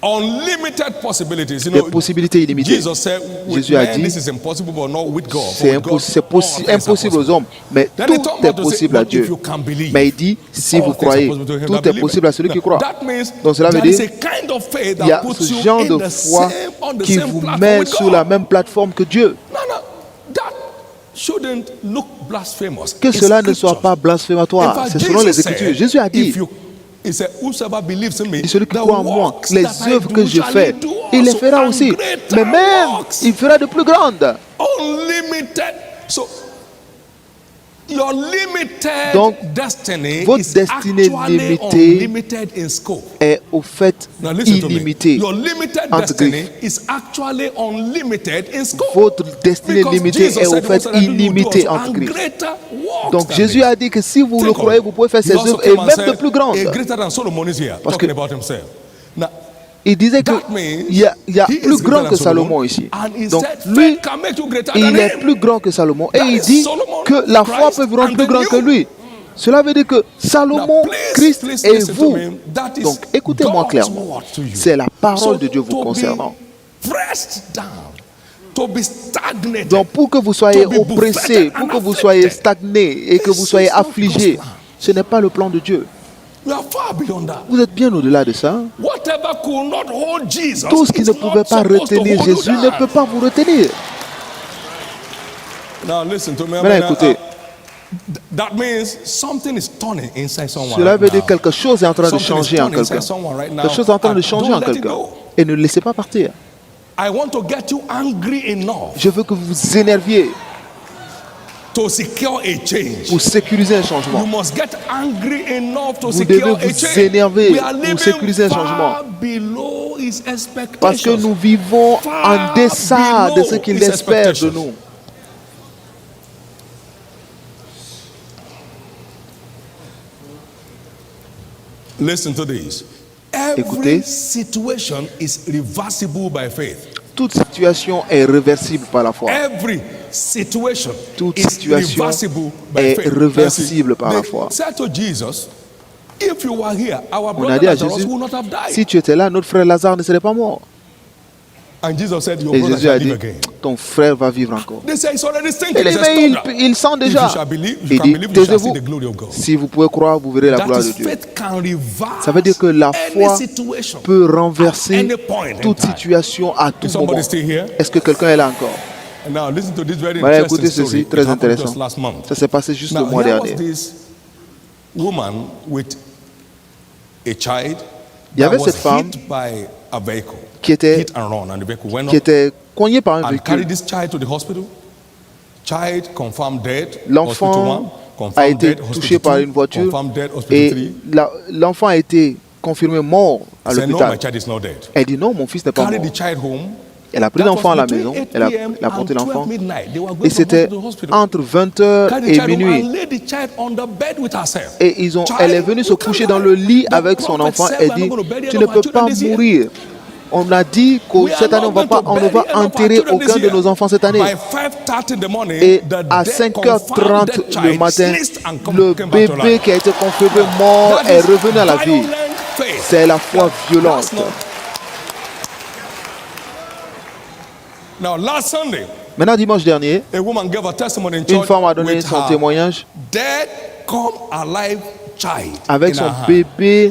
[SPEAKER 1] unlimited possibilities. You know,
[SPEAKER 2] les possibilités illimitées. Jésus a dit, c'est impossible aux hommes, mais tout est possible à Dieu. Mais il dit, si vous croyez, tout est possible à celui qui croit. Donc cela veut dire, il y a ce genre de foi qui vous met sur la même plateforme que Dieu. Que cela ne soit pas blasphématoire. C'est selon les Écritures. Jésus a dit, celui qui croit en moi, les œuvres que je fais, il les fera aussi. Mais même, il fera de plus grandes. Donc, votre destinée limitée est au fait illimitée. Entre griffes. Votre destinée limitée est au fait illimitée entre griffes. Donc Jésus a dit que si vous le croyez, vous pouvez faire ces œuvres et même de plus grandes. Parce que il disait qu'il y a plus grand que Salomon ici. Donc lui, il est plus grand que Salomon. Et il dit que la foi peut vous rendre plus grand que lui. Cela veut dire que Salomon, Christ et vous. Donc écoutez-moi clairement. C'est la parole de Dieu vous concernant. Donc pour que vous soyez oppressé, pour que vous soyez stagné et que vous soyez affligé, ce n'est pas le plan de Dieu. Vous êtes bien au-delà de ça. Tout ce qui ne pouvait pas retenir Jésus ne peut pas vous retenir. Maintenant écoutez. Cela veut dire que quelque chose est en train de changer en quelqu'un. Quelque chose est en train de changer en quelqu'un. Et ne le laissez pas partir. Je veux que vous vous énerviez pour sécuriser un changement. Vous devez vous énerver pour sécuriser un changement. Parce que nous vivons en deçà de ce qu'il espère de nous. Écoutez, toute situation est réversible par la foi. Toute situation est réversible par la foi. On a dit à Jésus, si tu étais là, notre frère Lazare ne serait pas mort. Et Jésus a dit, ton frère va vivre encore. Et les mains, il sent déjà. Il dit, taisez-vous. Si vous pouvez croire, vous verrez la gloire de Dieu. Ça veut dire que la foi peut renverser toute situation à tout moment. Est-ce que quelqu'un est là encore? Voilà, écoutez ceci, très intéressant. Ça s'est passé juste le mois dernier.
[SPEAKER 1] a child
[SPEAKER 2] Il y avait
[SPEAKER 1] that
[SPEAKER 2] cette
[SPEAKER 1] was
[SPEAKER 2] femme
[SPEAKER 1] hit by a vehicle,
[SPEAKER 2] qui était
[SPEAKER 1] hit and run, and the vehicle went
[SPEAKER 2] qui
[SPEAKER 1] up
[SPEAKER 2] était coignée par un
[SPEAKER 1] and carried
[SPEAKER 2] véhicule.
[SPEAKER 1] this child to the hospital. Child confirmed dead. Hospital
[SPEAKER 2] L'enfant
[SPEAKER 1] 1,
[SPEAKER 2] a
[SPEAKER 1] confirmed
[SPEAKER 2] été
[SPEAKER 1] dead.
[SPEAKER 2] touché
[SPEAKER 1] Hospital
[SPEAKER 2] par
[SPEAKER 1] 2,
[SPEAKER 2] une voiture
[SPEAKER 1] confirmed dead. Hospital
[SPEAKER 2] et
[SPEAKER 1] 3.
[SPEAKER 2] l'enfant a été confirmé mort à
[SPEAKER 1] Said, no, my
[SPEAKER 2] l'hôpital.
[SPEAKER 1] child is not dead.
[SPEAKER 2] Elle dit non, mon fils n'est pas
[SPEAKER 1] Carried
[SPEAKER 2] mort.
[SPEAKER 1] the child home.
[SPEAKER 2] Elle a pris
[SPEAKER 1] That
[SPEAKER 2] l'enfant à
[SPEAKER 1] was
[SPEAKER 2] la
[SPEAKER 1] between
[SPEAKER 2] maison,
[SPEAKER 1] 8
[SPEAKER 2] elle a
[SPEAKER 1] p.m.
[SPEAKER 2] porté
[SPEAKER 1] and 12
[SPEAKER 2] l'enfant.
[SPEAKER 1] midnight. They were going
[SPEAKER 2] Et
[SPEAKER 1] from
[SPEAKER 2] c'était
[SPEAKER 1] hospital to hospital.
[SPEAKER 2] entre 20h
[SPEAKER 1] Carried the
[SPEAKER 2] et
[SPEAKER 1] child home
[SPEAKER 2] minuit.
[SPEAKER 1] and laid the child on the bed with herself.
[SPEAKER 2] Et elle est venue se coucher dans le lit avec son enfant. Elle dit, tu ne peux pas mourir. On a dit que cette année, on ne va enterrer aucun de nos enfants cette année. Et à 5h30 le matin, le bébé qui a été confirmé mort est revenu à la vie. C'est la foi violente. Maintenant, dimanche dernier, une femme a donné son témoignage avec son bébé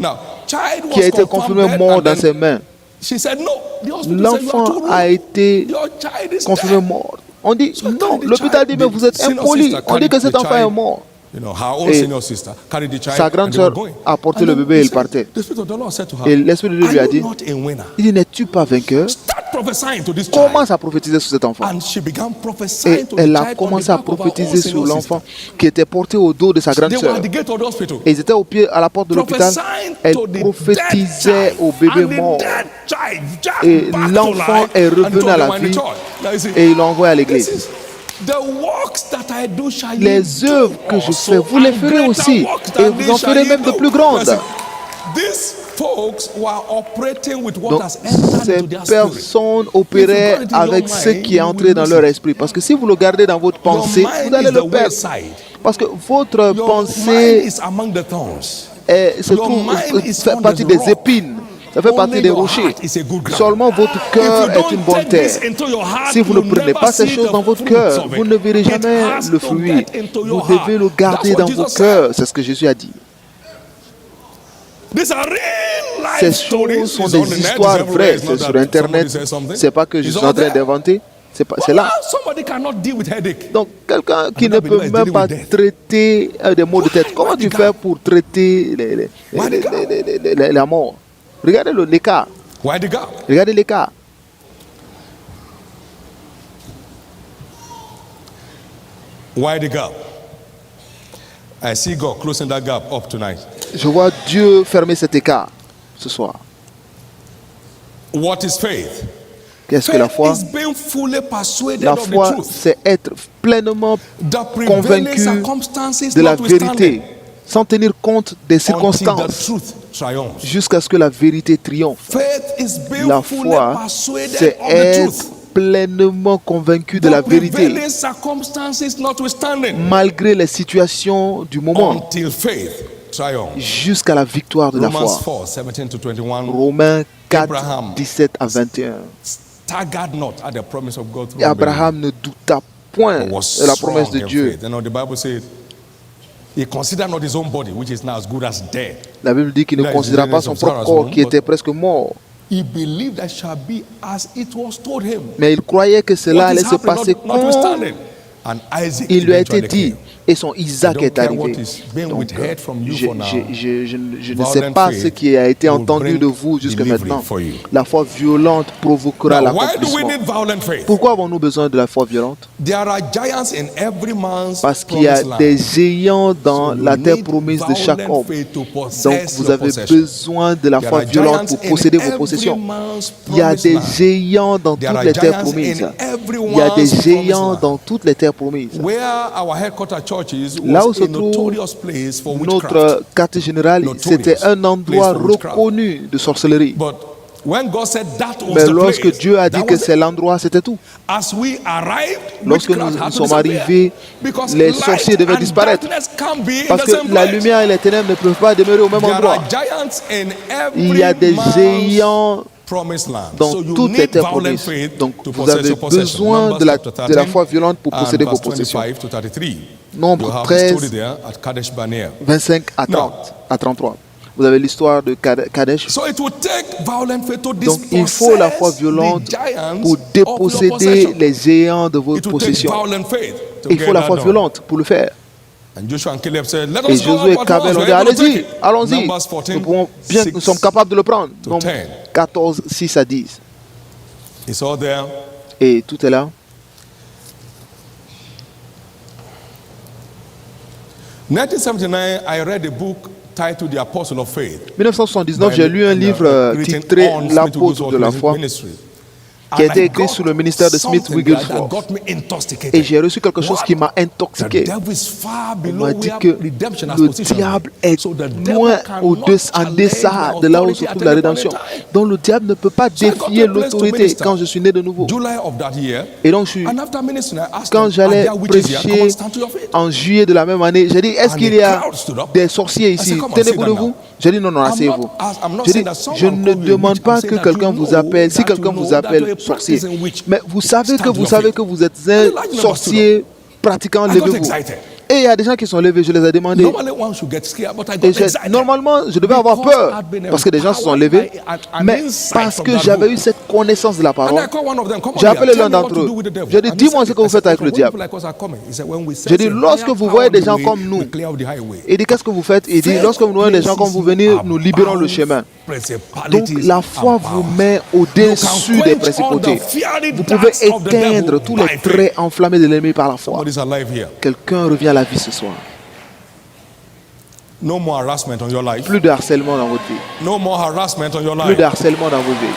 [SPEAKER 2] qui a été confirmé mort dans ses mains. L'enfant a été confirmé mort. On dit non, l'hôpital dit mais vous êtes impoli. On dit que cet enfant est mort. Et sa grande sœur a porté le bébé et il partait. Et l'Esprit de Dieu lui a dit, il dit, n'es-tu pas vainqueur? Commence à prophétiser sur cet enfant. Et elle a commencé à prophétiser sur l'enfant qui était porté au dos de sa grande sœur. Et ils étaient au pied à la porte de l'hôpital. Elle prophétisait au bébé mort. Et l'enfant est revenu à la vie et il l'a envoyé à l'église. Les œuvres que je fais, vous les ferez aussi. Et vous en ferez même de plus grandes. Donc, ces personnes opéraient avec ce qui est entré dans leur esprit. Parce que si vous le gardez dans votre pensée, vous allez le perdre. Parce que votre pensée se trouve, fait partie des épines. Ça fait partie des rochers. Seulement votre cœur est une bonne terre. Si vous ne prenez pas ces choses dans votre cœur, vous ne verrez jamais le fruit. Vous devez le garder dans vos cœurs. C'est ce que Jésus a dit. Ces choses sont des histoires vraies. C'est sur Internet. Ce n'est pas que je suis en train d'inventer. C'est là. Donc, quelqu'un qui ne peut même pas traiter des maux de tête, comment tu fais pour traiter la mort? Regardez l'écart. Regardez l'écart.
[SPEAKER 1] Why the gap? I see God closing that gap up tonight.
[SPEAKER 2] Je vois Dieu fermer cet écart ce soir.
[SPEAKER 1] What is faith?
[SPEAKER 2] Qu'est-ce que la foi? La foi, c'est être pleinement convaincu de la vérité, sans tenir compte des circonstances, jusqu'à ce que la vérité triomphe. La foi, c'est être pleinement convaincu de la vérité, malgré les situations du moment, jusqu'à la victoire de la foi. Romains 4, 17 à 21. Et Abraham ne douta point de la promesse de Dieu. La Bible dit qu'il ne considéra pas son propre corps qui était presque mort. Mais il croyait que cela allait se passer comme il lui a été dit. Et son Isaac est arrivé. Donc, je ne sais pas ce qui a été entendu de vous jusqu'à maintenant. La foi violente provoquera l'accomplissement. Pourquoi avons-nous besoin de la foi violente? Parce qu'il y a des géants dans la terre promise de chaque homme. Donc vous avez besoin de la foi violente pour posséder vos possessions. Il y a des géants dans toutes les terres promises. Il y a des géants dans toutes les terres promises. Là où se trouve notre quartier général, c'était un endroit reconnu de sorcellerie. Mais lorsque Dieu a dit que c'est l'endroit, c'était tout. Lorsque nous sommes arrivés, les sorciers devaient disparaître. Parce que la lumière et les ténèbres ne peuvent pas demeurer au même endroit. Il y a des géants dans toutes les terres promises. Donc vous avez besoin de la foi violente pour posséder vos possessions. Nombre 13, 25 à 30, à 33. Vous avez l'histoire de Kadesh. Donc il faut la foi violente pour déposséder les géants de votre possession. Il faut la foi violente pour le faire.
[SPEAKER 1] And Joshua and Caleb said, Let
[SPEAKER 2] Et
[SPEAKER 1] us go
[SPEAKER 2] Josué et
[SPEAKER 1] up at
[SPEAKER 2] Caleb
[SPEAKER 1] once.
[SPEAKER 2] ont
[SPEAKER 1] We're
[SPEAKER 2] dit,
[SPEAKER 1] able to take
[SPEAKER 2] allez-y,
[SPEAKER 1] it.
[SPEAKER 2] allons-y.
[SPEAKER 1] Numbers 14,
[SPEAKER 2] Nous sommes capables de le prendre.
[SPEAKER 1] to
[SPEAKER 2] Donc
[SPEAKER 1] 10.
[SPEAKER 2] 14, 6 à 10.
[SPEAKER 1] It's all there.
[SPEAKER 2] Et tout est là.
[SPEAKER 1] 1979, I read a book titled The Apostle of Faith.
[SPEAKER 2] 1979, j'ai lu un livre titré L'apôtre de la foi, qui a été écrit sous le ministère de Smith Wigglesworth. Et j'ai reçu quelque chose qui m'a intoxiqué. On m'a dit que le diable est loin en deçà de là où se trouve la rédemption. Donc le diable ne peut pas défier l'autorité quand je suis né de nouveau. Et donc quand j'allais prêcher en juillet de la même année, j'ai dit, est-ce qu'il y a des sorciers ici? Tenez-vous de vous. J'ai dit, non, asseyez-vous. J'ai dit, je ne demande pas que quelqu'un vous appelle, si quelqu'un vous appelle sorcier. Mais vous savez que vous êtes un sorcier pratiquant, levez-vous. Et il y a des gens qui sont levés, je les ai demandé. Normalement, je devais avoir peur parce que des gens se sont levés, mais parce que j'avais eu cette connaissance de la parole, j'ai appelé l'un d'entre eux. J'ai dit, dis-moi ce que vous faites avec le diable. J'ai dit, lorsque vous voyez des gens comme nous, il dit, qu'est-ce que vous faites? Il dit, lorsque vous voyez des gens comme vous venir, nous libérons le chemin. Donc la foi vous met au-dessus des principautés. Vous pouvez éteindre tous les traits enflammés de l'ennemi par la foi. Quelqu'un revient à la vie ce soir. Plus de harcèlement dans votre vie. Plus de harcèlement dans vos vies.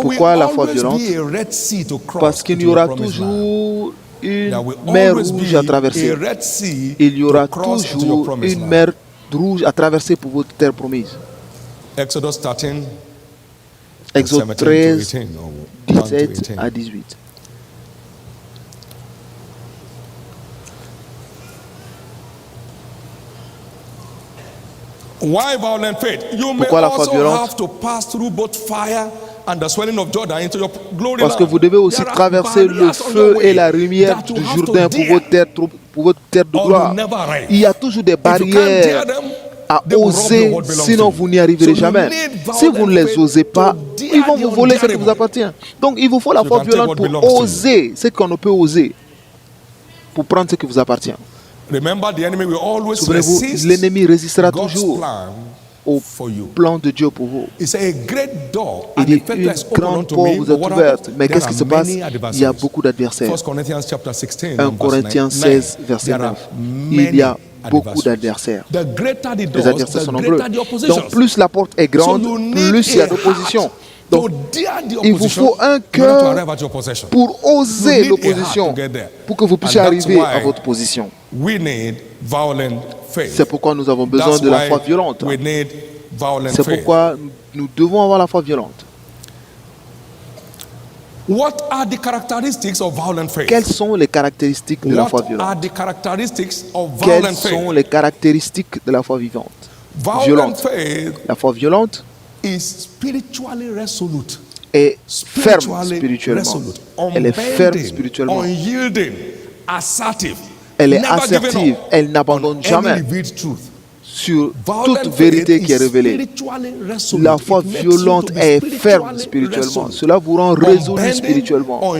[SPEAKER 2] Pourquoi la foi violente? Parce qu'il y aura toujours une mer rouge à traverser. Il y aura toujours une mer rouge à traverser pour votre terre promise. Exode 13, 17 à 18. Pourquoi la foi violente? Parce que vous devez aussi traverser le feu et la lumière du Jourdain pour votre terre de gloire. Il y a toujours des barrières à oser, sinon vous n'y arriverez jamais. Si vous ne les osez pas, ils vont vous voler ce qui vous appartient. Donc il vous faut la foi violente pour oser ce qu'on ne peut oser, pour prendre ce qui vous appartient. Souvenez-vous, l'ennemi résistera toujours au plan de Dieu pour vous. Il dit, une grande porte vous est ouverte. Mais qu'est-ce qui se passe? Il y a beaucoup d'adversaires. 1 Corinthiens 16, verset 9. Il y a beaucoup d'adversaires. Les adversaires sont nombreux. Donc plus la porte est grande, plus il y a d'opposition. Donc, il vous faut un cœur pour oser l'opposition, pour que vous puissiez arriver à votre position. C'est pourquoi nous avons besoin de la foi violente. C'est pourquoi nous devons avoir la foi violente. Quelles sont les caractéristiques de la foi violente? Quelles sont les caractéristiques de la foi vivante? Violente. La foi violente est ferme spirituellement. Elle est ferme spirituellement. Elle est assertive. Elle n'abandonne jamais sur toute vérité qui est révélée. La foi violente est ferme spirituellement. Cela vous rend résolu spirituellement.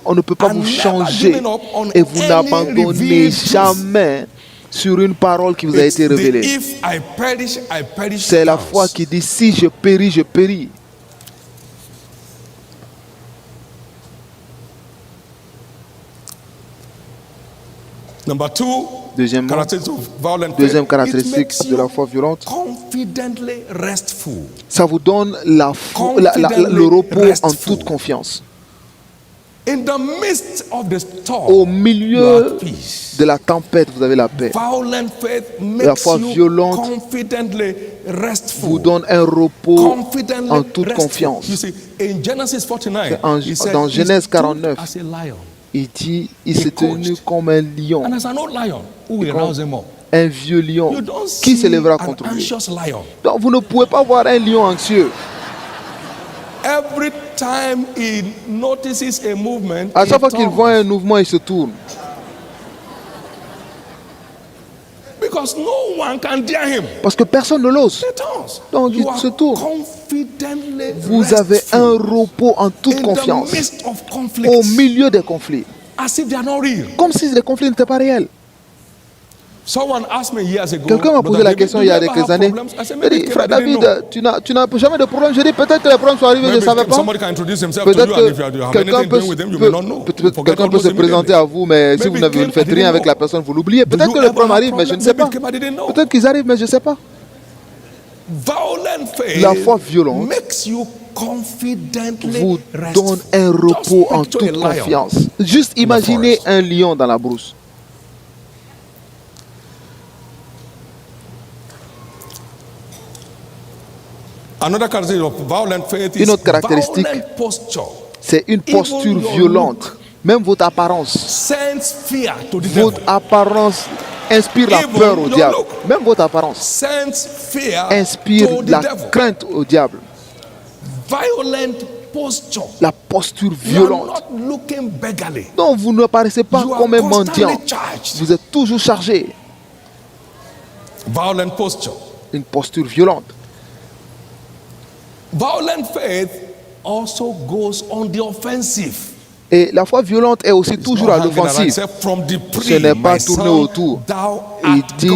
[SPEAKER 2] On ne peut pas vous changer et vous n'abandonnez jamais sur une parole qui vous a été révélée. C'est la foi qui dit, si je péris, je péris. Deuxième caractéristique de la foi violente, ça vous donne le repos en toute confiance. Au milieu de la tempête, vous avez la paix. La foi violente vous donne un repos en toute confiance. Dans Genèse 49, il dit, il s'est tenu comme un lion, un vieux lion qui s'élèvera contre lui. Donc vous ne pouvez pas voir un lion anxieux. À chaque fois qu'il voit un mouvement, il se tourne. Parce que personne ne l'ose. Donc il se tourne. Vous avez un repos en toute confiance au milieu des conflits. Comme si les conflits n'étaient pas réels. Quelqu'un m'a posé la question il y a quelques années. Il dit, frère David, tu n'as jamais de problème. Je dis, peut-être que les problèmes sont arrivés, je ne savais pas. Peut-être que quelqu'un peut se présenter à vous, mais si vous ne faites rien avec la personne, vous l'oubliez. Peut-être que les problèmes arrivent, mais je ne sais pas. Peut-être qu'ils arrivent, mais je ne sais pas. La foi violente vous donne un repos en toute confiance. Juste imaginez un lion dans la brousse. Une autre caractéristique, c'est une posture violente. Même votre apparence. Votre apparence inspire la peur au diable. Même votre apparence inspire la crainte au diable. La posture violente. Donc vous ne paraissez pas comme un mendiant. Vous êtes toujours chargé. Une posture violente.
[SPEAKER 1] Violent faith also goes on the offensive.
[SPEAKER 2] Et la foi violente est aussi toujours à l'offensive. Ce n'est pas tourné autour. Il dit,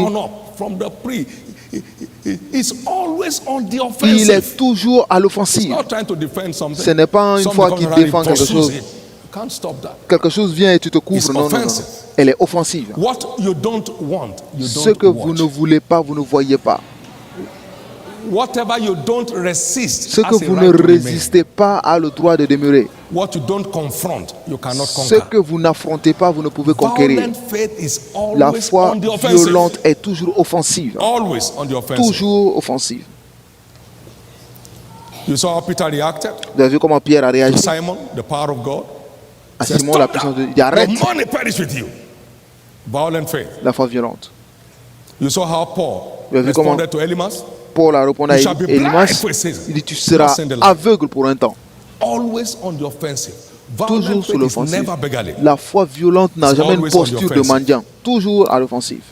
[SPEAKER 2] il est toujours à l'offensive. Ce n'est pas une fois qu'il défend quelque chose. Quelque chose vient et tu te couvres. Non, non, non. Elle est offensive. Ce que vous ne voulez pas, vous ne voyez pas. Ce que vous ne résistez pas a le droit de demeurer. Ce que vous n'affrontez pas, vous ne pouvez conquérir. La foi violente est toujours offensive. Toujours offensive. Vous avez vu comment Pierre a réagi? À Simon, la puissance de Dieu. Il arrête. La foi violente. Vous avez vu comment Paul a répondu à Élymas, il dit, tu seras aveugle pour un temps. Toujours sur l'offensive. La foi violente n'a jamais une posture de mendiant. Toujours à l'offensive.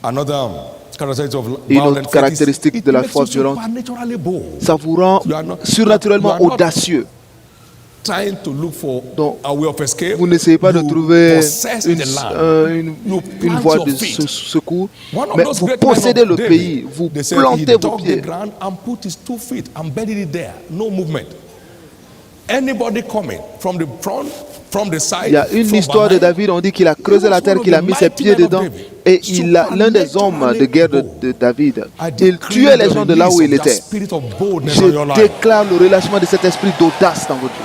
[SPEAKER 2] Une autre caractéristique de la foi violente, ça vous rend surnaturellement audacieux. Donc, vous n'essayez pas de trouver une voie de secours, mais vous possédez le pays, vous plantez vos pieds. Il y a une histoire de David, on dit qu'il a creusé la terre, qu'il a mis ses pieds dedans, et l'un des hommes de guerre de David, il tuait les gens de là où il était. Je déclare le relâchement de cet esprit d'audace dans votre vie.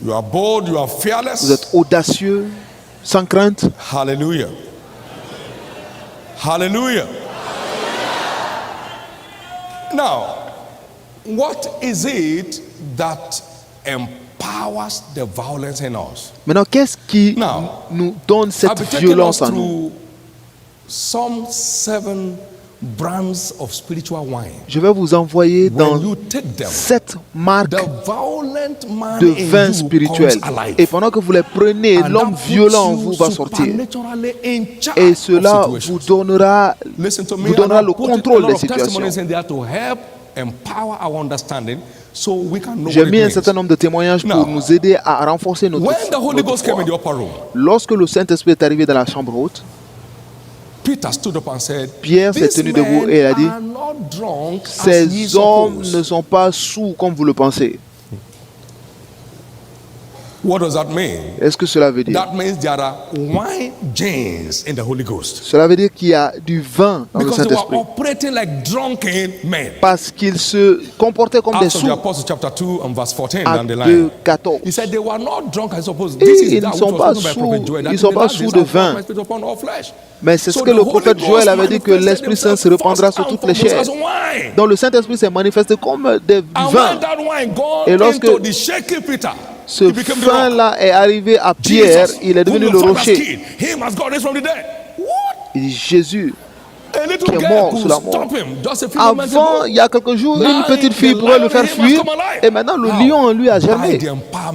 [SPEAKER 1] You are bold, you are fearless.
[SPEAKER 2] Vous êtes audacieux, sans crainte.
[SPEAKER 1] Hallelujah. Hallelujah. Now, what is it that empowers the violence in us?
[SPEAKER 2] Maintenant, qu'est-ce qui nous donne cette violence en nous?
[SPEAKER 1] Some 7 brands of spiritual wine.
[SPEAKER 2] Je vais vous envoyer dans 7 marques de vin spirituel. Et pendant que vous les prenez, l'homme violent en vous va sortir. Et cela vous donnera le contrôle des situations. J'ai mis un certain nombre de témoignages pour nous aider à renforcer notre foi. Lorsque le Saint-Esprit est arrivé dans la chambre haute, Pierre s'est tenu debout et a dit, ces hommes ne sont pas sous comme vous le pensez. Est-ce que cela veut dire? Cela veut dire qu'il y a du vin dans le Saint-Esprit. Parce qu'ils se comportaient comme des sous. Actes 2:14. Ils ne sont pas sous, ils ne sont pas sous de vin. Mais c'est ce que le prophète Joël avait dit, que l'Esprit Saint se répandra sur toutes les chairs. Donc le Saint-Esprit s'est manifesté comme des vins. Et lorsque ce vin-là est arrivé à Pierre, il est devenu le rocher. Il dit, Jésus, qui est mort sur la mort. Avant, il y a quelques jours, une petite fille pourrait le faire fuir. Et maintenant, le lion en lui a germé.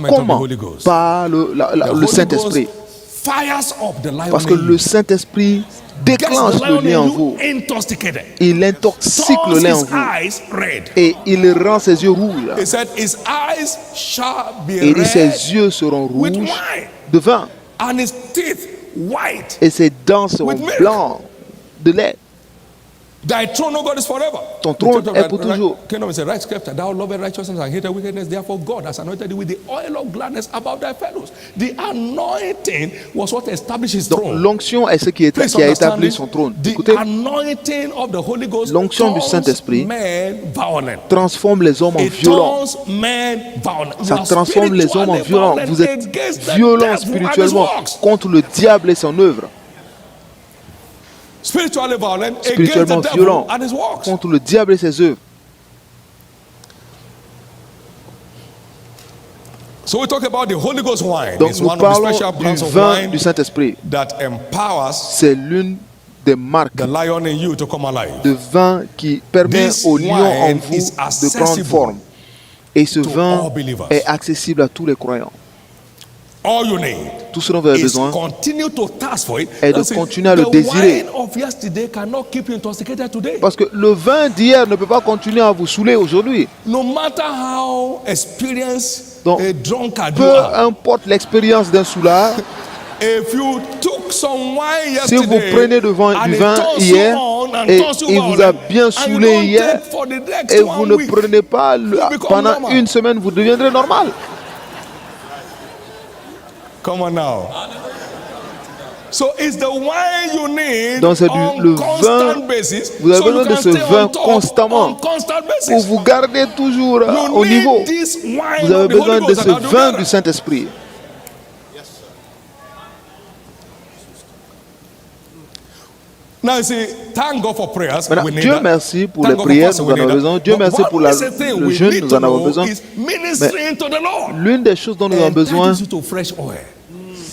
[SPEAKER 2] Comment? Par le Saint-Esprit. Parce que le Saint-Esprit déclenche le lien en vous. Il intoxique le lien en vous. Et il rend ses yeux rouges. Et il dit ses yeux seront rouges de vin. Et ses dents seront blancs de lait.
[SPEAKER 1] Thy throne, O God, is forever.
[SPEAKER 2] Ton trône est pour toujours.
[SPEAKER 1] Kingdom is a right scripture. Thou lovest righteousness and hatest wickedness. Therefore, God has anointed thee with the oil of gladness above thy fellows. The anointing was what established his throne.
[SPEAKER 2] Donc, l'onction est ce qui a établi son trône. Écoutez, l'onction du Saint-Esprit transforme les hommes en violents. Ça transforme les hommes en violents. Vous êtes violents spirituellement contre le diable et son œuvre. Spirituellement violent contre le diable et ses œuvres. Donc nous parlons du vin du Saint-Esprit. C'est l'une des marques de vin qui permet au lion en vous de prendre forme. Et ce vin est accessible à tous les croyants. Tout ce dont vous avez besoin est de continuer à le désirer. Parce que le vin d'hier ne peut pas continuer à vous saouler aujourd'hui. Donc, peu importe l'expérience d'un soulard, si vous prenez du vin hier et il vous a bien saoulé hier et vous ne prenez pas pendant une semaine, vous deviendrez normal.
[SPEAKER 1] Come on now. So it's the wine you need.
[SPEAKER 2] Donc c'est le vin. Vous avez besoin de ce vin constamment pour vous garder toujours au niveau. Vous avez besoin de ce vin du Saint-Esprit. Maintenant, Dieu merci pour les prières, nous en avons besoin. Dieu merci pour le jeûne, nous en avons besoin. Mais l'une des choses dont nous avons besoin,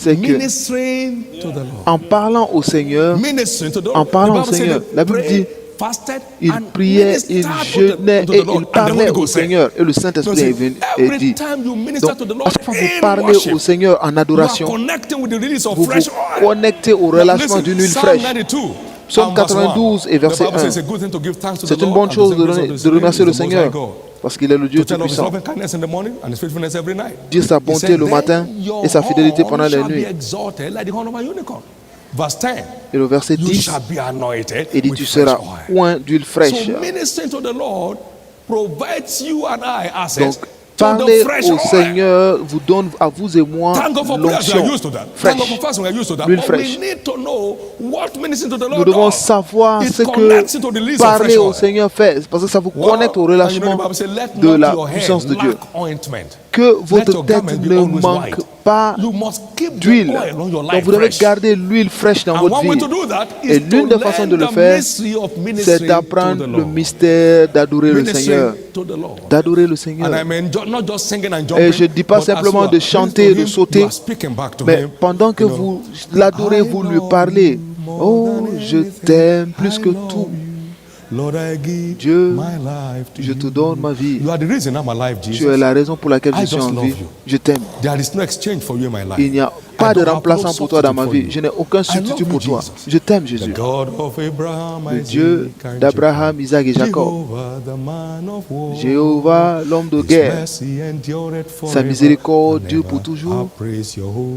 [SPEAKER 2] c'est que en parlant au Seigneur, la Bible dit, il priait, il jeûnait et il parlait au Seigneur. Et le Saint-Esprit est venu et dit. Donc, à chaque fois que vous parlez au Seigneur en adoration, vous vous connectez au relâchement d'une huile fraîche. Psaume 92 et verset 1. C'est une bonne chose de remercier le Seigneur parce qu'il est le Dieu Tout-Puissant. Dire sa bonté le matin et sa fidélité pendant la nuit. Et le verset 10, il dit, tu seras oint d'huile fraîche. Donc, parler au Seigneur vous donne à vous et moi l'onction fraîche, l'huile fraîche. Nous devons savoir ce que parler au Seigneur fait, parce que ça vous connecte au relâchement de la puissance de Dieu. Que votre tête ne manque pas d'huile. Donc vous devez garder l'huile fraîche dans votre vie. Et l'une des façons de le faire, c'est d'apprendre le mystère d'adorer le Seigneur. D'adorer le Seigneur. Et je ne dis pas simplement de chanter, de sauter, mais pendant que vous l'adorez, vous lui parlez. Oh, je t'aime plus que tout. Dieu, je te donne ma vie. Tu es la raison pour laquelle je suis en vie. Je t'aime. Il n'y a pas de remplaçant pour toi dans ma vie. Je n'ai aucun substitut pour toi. Je t'aime, Jésus. Le Dieu d'Abraham, Isaac et Jacob. Jéhovah, l'homme de guerre. Sa miséricorde dure pour toujours.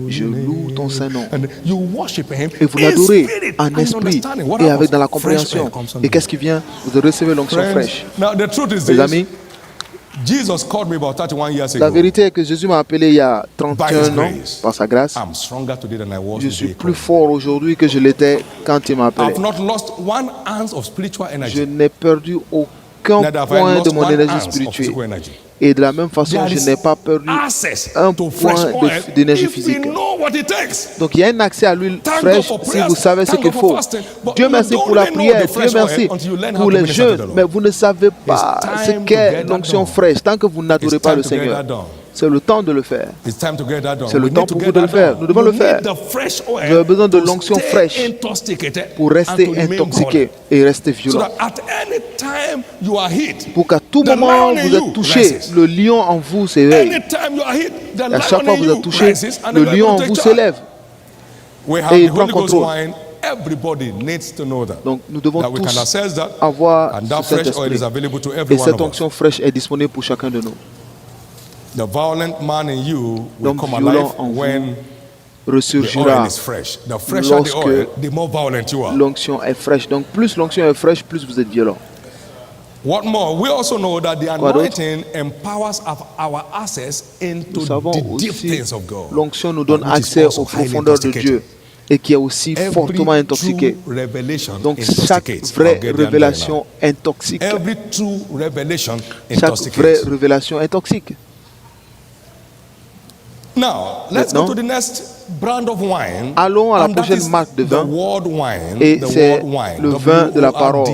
[SPEAKER 2] Je loue ton saint nom. Et vous l'adorez en esprit et avec dans la compréhension. Et qu'est-ce qui vient? Vous recevez l'onction fraîche. Les amis, la vérité est que Jésus m'a appelé il y a 31 ans par sa grâce. Je suis plus fort aujourd'hui que je l'étais quand il m'a appelé. Je n'ai perdu aucun point de mon énergie spirituelle. Et de la même façon, je n'ai pas perdu un point d'énergie physique. Donc il y a un accès à l'huile fraîche si vous savez ce qu'il faut. Dieu merci pour la prière, Dieu merci pour les jeûnes, mais vous ne savez pas ce qu'est l'onction fraîche tant que vous n'adorez pas le Seigneur. C'est le temps de le faire. C'est le temps pour vous de le faire. Nous devons le faire. Vous avez besoin de l'onction fraîche pour rester intoxiqué et rester violent. Pour qu'à tout moment vous êtes touché, le lion en vous s'éveille. À chaque fois que vous êtes touché, le lion en vous s'élève. et il prend contrôle.
[SPEAKER 1] Donc
[SPEAKER 2] nous devons tous avoir ce Saint-Esprit. Et cette onction fraîche est disponible pour chacun de nous. L'homme violent en vous ressurgira lorsque l'onction est fraîche. Donc plus l'onction est fraîche, plus vous êtes violent.
[SPEAKER 1] What more? We also know that the anointing empowers our access into the deep things of God.
[SPEAKER 2] L'onction nous donne accès aux profondeurs de Dieu et qui est aussi fortement intoxiqué. Donc chaque vraie révélation intoxique. Chaque vraie révélation intoxique.
[SPEAKER 1] Now, let's go to the next brand of wine.
[SPEAKER 2] Allons à la prochaine marque de vin. Et c'est le vin de la parole.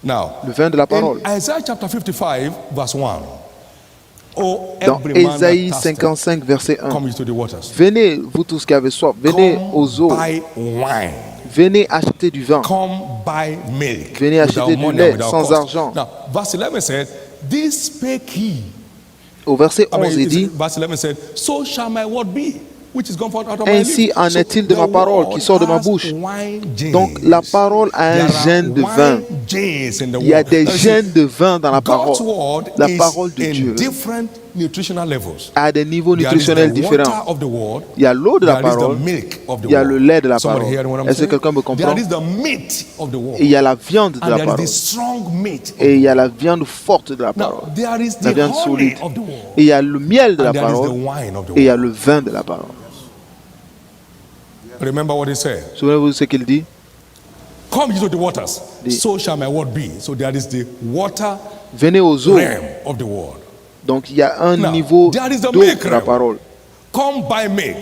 [SPEAKER 1] Now,
[SPEAKER 2] le vin de la parole.
[SPEAKER 1] In Isaiah chapter 55, verse 1.
[SPEAKER 2] Dans Ésaïe 55, verset 1. Venez, vous tous qui avez soif, venez aux eaux. Venez acheter du vin. Venez acheter du lait sans argent.
[SPEAKER 1] Now, verse 11 said, "This spake he."
[SPEAKER 2] Au verset 11, il dit,
[SPEAKER 1] verse 11 said, "So shall my word be, which is gone forth out of my lips."
[SPEAKER 2] Ainsi en est-il de ma parole qui sort de ma bouche. Donc la parole a un gène de vin. Il y a des gènes de vin dans la parole. La parole de Dieu a des niveaux nutritionnels différents. Il y a l'eau de la parole, il y a le lait de la parole. Est-ce que quelqu'un me comprend? Et il y a la viande de la parole. Et il y a la viande forte de la parole. La viande solide. Et il y a le miel de la parole. Et il y a le vin de la parole. Souvenez-vous de ce qu'il dit?
[SPEAKER 1] Come to the waters, so shall my word be. So there is the water
[SPEAKER 2] venez aux eaux
[SPEAKER 1] realm of the word.
[SPEAKER 2] Donc il y a un niveau d'eau de la parole.
[SPEAKER 1] Come buy milk.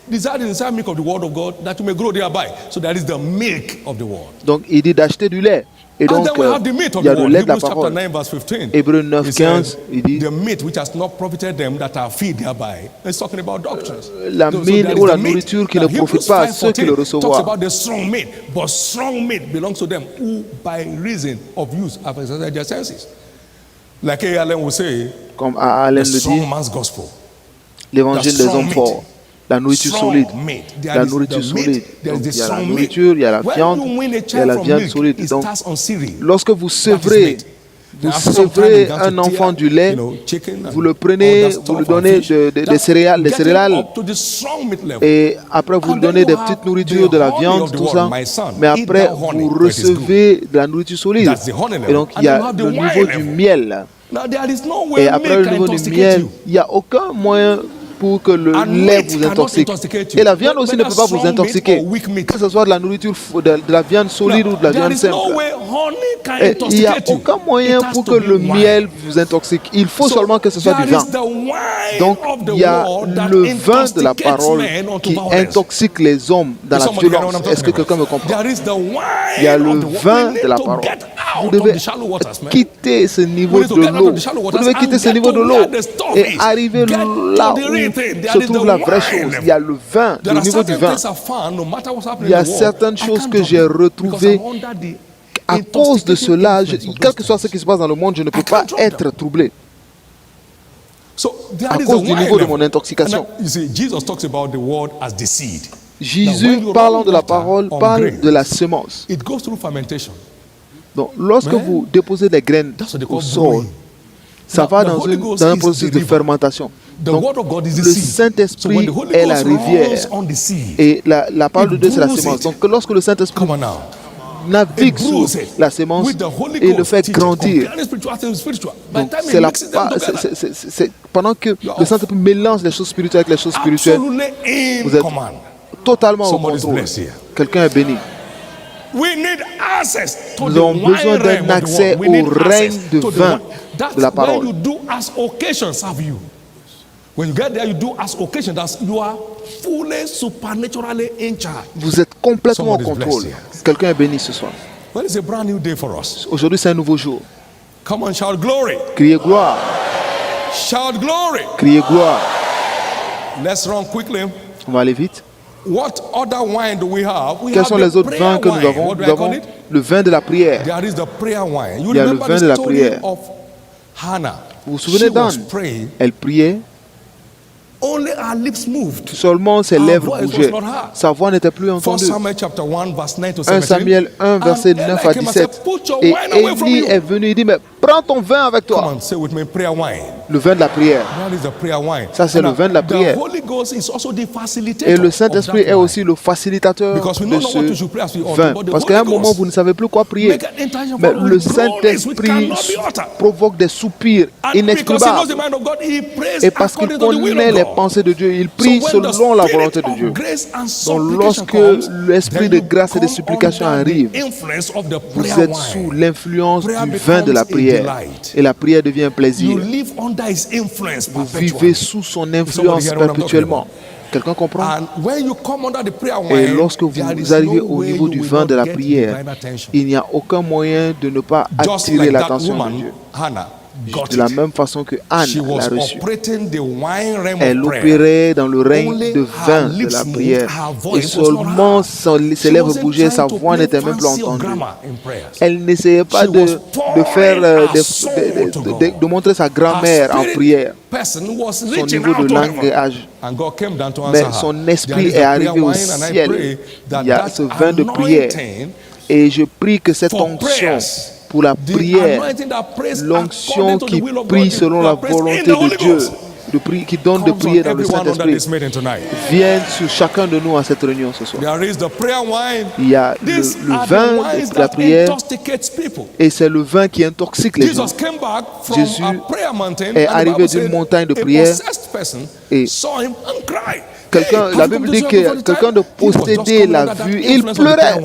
[SPEAKER 1] Desire the inside milk of the word of God that you may grow thereby. So there is the milk of the word.
[SPEAKER 2] Donc il dit d'acheter du lait. Et donc il y a le lait de la parole. Hébreux 9, 15, il dit la mine ou la nourriture qui ne profite pas à ceux qui le recevront. Comme Allen le dit, l'évangile des hommes forts. La nourriture solide. La nourriture solide. Donc, il y a la nourriture, il y a la viande, il y a la viande solide. Donc, lorsque vous sevrez un enfant du lait, vous le prenez, vous lui donnez des céréales, et après vous lui donnez des petites nourritures, de la viande, tout ça. Mais après, vous recevez de la nourriture solide. Et donc, il y a le niveau du miel. Et après le niveau du miel, il n'y a aucun moyen pour que le lait vous intoxique. Et la viande aussi ne peut pas vous intoxiquer. Que ce soit de la nourriture, de la viande solide ou de la viande simple. Et il n'y a aucun moyen pour que le miel vous intoxique. Il faut seulement que ce soit du vin. Donc il y a le vin de la parole qui intoxique les hommes dans la violence. Est-ce que quelqu'un me comprend? Il y a le vin de la parole. Vous devez quitter ce niveau de l'eau. Vous devez quitter ce niveau de l'eau et arriver là où se trouve la vraie chose. Il y a le vin, le niveau du vin. Il y a certaines choses que j'ai retrouvées. À cause de cela, quel que soit ce qui se passe dans le monde, je ne peux pas être troublé. À cause du niveau de mon intoxication. Jésus, parlant de la parole, parle de la semence. Donc, lorsque vous déposez des graines au sol, ça va dans un processus de fermentation. Donc, le Saint-Esprit est la rivière et la parole de Dieu, c'est la semence. Donc, lorsque le Saint-Esprit navigue sur la semence et le fait grandir, donc c'est pendant que le Saint-Esprit mélange les choses spirituelles avec les choses spirituelles, vous êtes totalement au contrôle. Quelqu'un est béni. Nous avons besoin d'un accès au règne de vin de la parole. Vous êtes complètement au contrôle. Quelqu'un est béni ce soir. Aujourd'hui, c'est un nouveau jour. Criez gloire. Criez gloire. On va aller vite. Quels sont les autres vins que nous avons? Nous avons le vin de la prière. Il y a le vin de la prière. Vous vous souvenez d'Anne? Elle priait.
[SPEAKER 1] Only our lips moved.
[SPEAKER 2] Seulement ses lèvres bougeaient. Sa voix n'était plus entendue. 1 Samuel 1, verset 9 à 17. Et Élie est venu et dit, mais prends ton vin avec toi. Le vin de la prière. Ça, c'est le vin de la prière. Et le Saint-Esprit est aussi le facilitateur de ce vin. Parce qu'à un moment, vous ne savez plus quoi prier. Mais le Saint-Esprit provoque des soupirs inexprimables. Et parce qu'il connaît les pensées de Dieu, il prie selon la volonté de Dieu. Donc lorsque l'esprit de grâce et de supplication arrive, vous êtes sous l'influence du vin de la prière. Et la prière devient un plaisir. Vous vivez sous son influence perpétuellement. Quelqu'un comprend? Et lorsque vous arrivez au niveau du vin de la prière, il n'y a aucun moyen de ne pas attirer l'attention de Dieu. De la même façon que Anne l'a reçu. Elle opérait dans le règne de vin de la prière. Et seulement ses lèvres bougeaient, sa voix n'était même plus entendue. Elle n'essayait pas de montrer sa grammaire en prière, son niveau de langage. Mais son esprit est arrivé au ciel. Il y a ce vin de prière. Et je prie que cette onction pour la prière, l'onction qui prie selon la volonté de Dieu, qui donne de prier dans le Saint-Esprit, vienne sur chacun de nous à cette réunion ce soir. Il y a le vin de la prière et c'est le vin qui intoxique les gens. Jésus est arrivé d'une montagne de prière et la Bible dit que quelqu'un de possédé l'a vu, il pleurait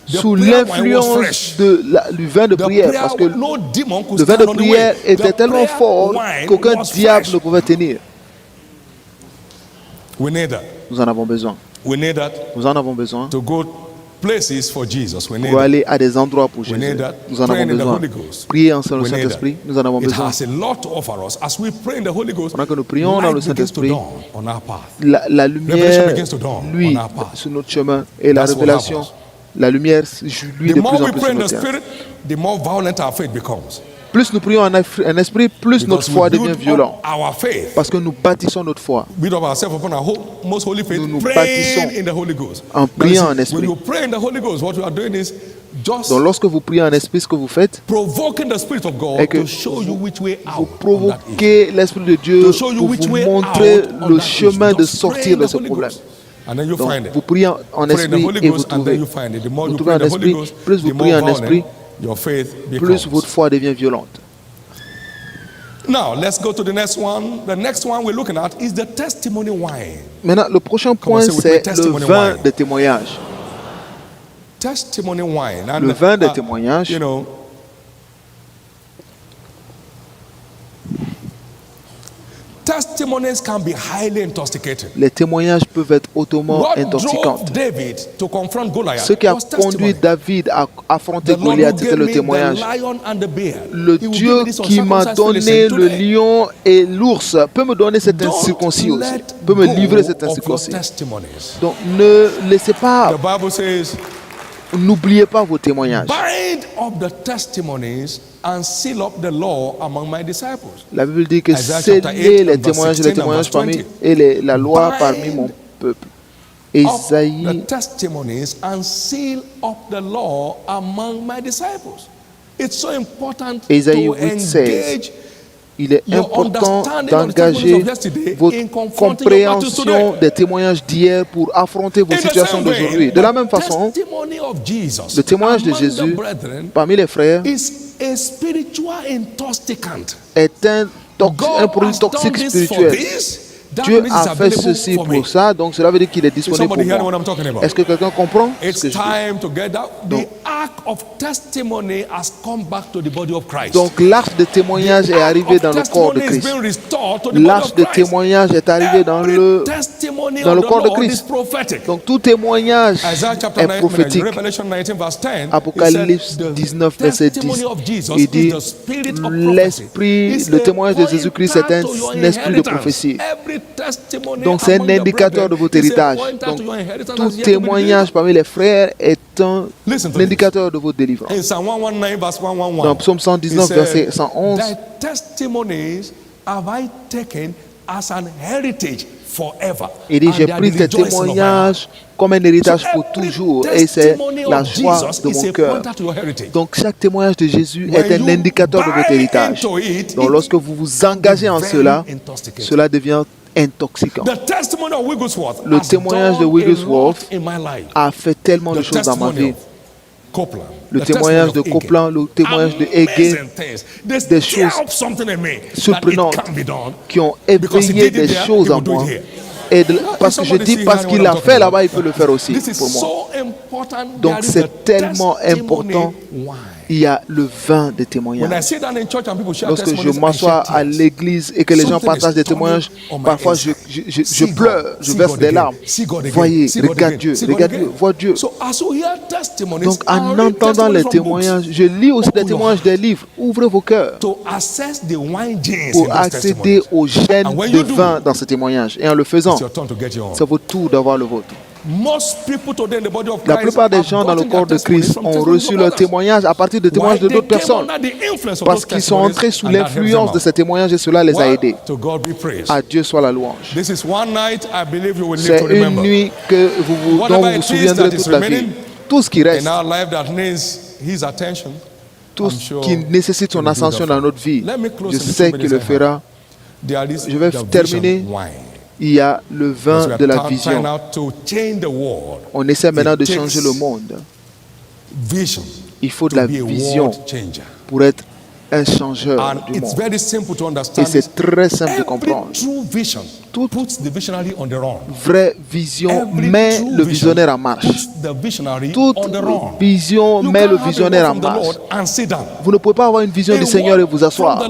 [SPEAKER 2] sous l'influence du vin de prière, parce que le vin de prière était tellement fort qu'aucun diable ne pouvait tenir. Nous en avons besoin. Nous en avons besoin pour aller à des endroits pour Jésus. Nous en avons besoin. Prier ensemble le Saint-Esprit, nous en avons besoin. Pendant que nous prions dans le Saint-Esprit, la lumière luit sur notre chemin et la révélation. La lumière lui de plus en plus sur notre terre. Plus nous prions en esprit, plus notre foi devient violente. Parce que nous bâtissons notre foi. Nous nous bâtissons en priant en esprit. Donc lorsque vous priez en esprit, ce que vous faites est que vous provoquez l'Esprit de Dieu pour vous montrer le chemin de sortir de ce problème. Donc, vous priez en esprit et vous trouvez. Vous trouvez en esprit, plus vous priez en esprit, plus votre foi devient violente. Maintenant, le prochain point, c'est le vin de témoignage. Le vin de témoignage. Les témoignages peuvent être hautement intoxicants. Ce qui a conduit David à affronter Goliath, c'était le témoignage. Le Dieu qui m'a donné le lion et l'ours peut me donner cette incirconcis aussi, peut me livrer cette incirconcis. Donc ne laissez pas, n'oubliez pas vos témoignages. La Bible dit que scellez les témoignages parmi et la loi parmi mon peuple. Ésaïe 8:16. Il est important d'engager votre compréhension des témoignages d'hier pour affronter vos situations d'aujourd'hui. De la même façon, le témoignage de Jésus parmi les frères est un produit toxique spirituel. Dieu a fait ceci pour ça, donc cela veut dire qu'il est disponible pour moi. Est-ce que quelqu'un comprend ce que je dis? Donc l'arche de témoignage est arrivée dans le corps de Christ. L'arche de témoignage est arrivée dans le corps de Christ. Donc tout témoignage est prophétique. Apocalypse 19, verset 10. Il dit, le témoignage de Jésus-Christ est un esprit de prophétie. Donc c'est un indicateur de votre héritage. Donc tout témoignage parmi les frères est un indicateur de votre délivrance. Dans Psaume 119, verset 111,
[SPEAKER 1] as an heritage forever.
[SPEAKER 2] Il dit, j'ai pris tes témoignages comme un héritage pour toujours, et c'est la joie de mon cœur. Donc chaque témoignage de Jésus est un indicateur de votre héritage. Donc lorsque vous vous engagez en cela, cela devient intoxicant. Le témoignage de Wigglesworth a fait tellement de choses dans ma vie. Le témoignage de Copeland, le témoignage de Hagin, des choses surprenantes qui ont éveillé des choses en moi. Et parce que je dis, parce qu'il l'a fait là-bas, il peut le faire aussi pour moi. Donc c'est tellement important. Il y a le vin des témoignages. Lorsque je m'assois à l'église et que les gens partagent des témoignages, parfois je pleure, je verse des larmes. Voyez, regarde Dieu, vois Dieu. Donc en entendant les témoignages, je lis aussi des témoignages des livres. Ouvrez vos cœurs pour accéder aux gènes de vin dans ces témoignages. Et en le faisant, c'est votre tour d'avoir le vôtre. La plupart des gens dans le corps de Christ ont reçu leur témoignage à partir de témoignages de d'autres personnes parce qu'ils sont entrés sous l'influence de ces témoignages et cela les a aidés. À Dieu soit la louange. C'est une nuit dont vous vous souviendrez toute la vie. Tout ce qui reste, tout ce qui nécessite son ascension dans notre vie, je sais qu'il le fera. Je vais terminer. Il y a le vin de la vision. On essaie maintenant de changer le monde. Il faut de la vision pour être un changeur du monde. Et c'est très simple de comprendre. Toute vraie vision met le visionnaire en marche. Toute vision met le visionnaire en marche. Vous ne pouvez pas avoir une vision du Seigneur et vous asseoir.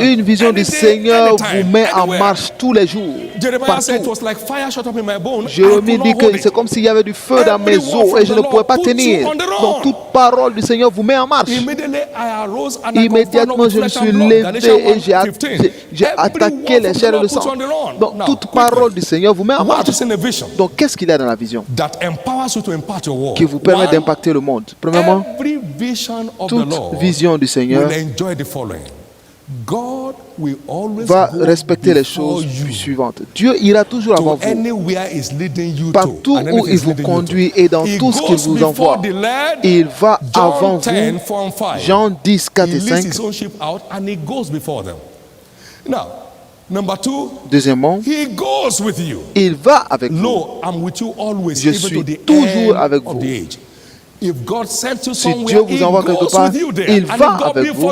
[SPEAKER 2] Une vision du Seigneur vous met en marche tous les jours. Partout. Jérémie dit que c'est comme s'il y avait du feu dans mes os et je ne pouvais pas tenir. Donc toute parole du Seigneur vous met en marche. Immédiatement je me suis levé et j'ai attaqué les chairs de sang. Donc toute parole du Seigneur vous met en marche. Donc qu'est-ce qu'il y a dans la vision qui vous permet d'impacter le monde? Premièrement, toute vision du Seigneur va respecter les choses suivantes. Dieu ira toujours avant vous. Partout où il vous conduit et dans tout ce qu'il vous envoie, il va avant vous. Jean 10, 4 et 5. Deuxièmement, il va avec vous. Je suis toujours avec vous. Si Dieu vous envoie quelque part, il va avec vous.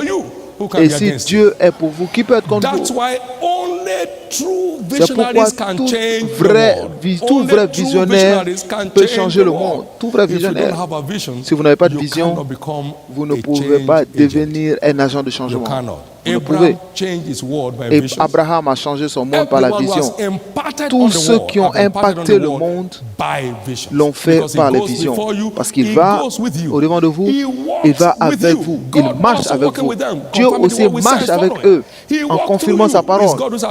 [SPEAKER 2] Et si Dieu est pour vous, qui peut être contre vous? C'est pourquoi tout vrai visionnaire peut changer le monde. Tout vrai visionnaire. Si vous n'avez pas de vision, vous ne pouvez pas devenir un agent de changement. Vous ne pouvez. Et Abraham a changé son monde par la vision. Tous ceux qui ont impacté le monde l'ont fait par les visions. Parce qu'il va au-devant de vous, il va avec vous, il marche avec vous. Dieu aussi marche avec eux en confirmant sa parole.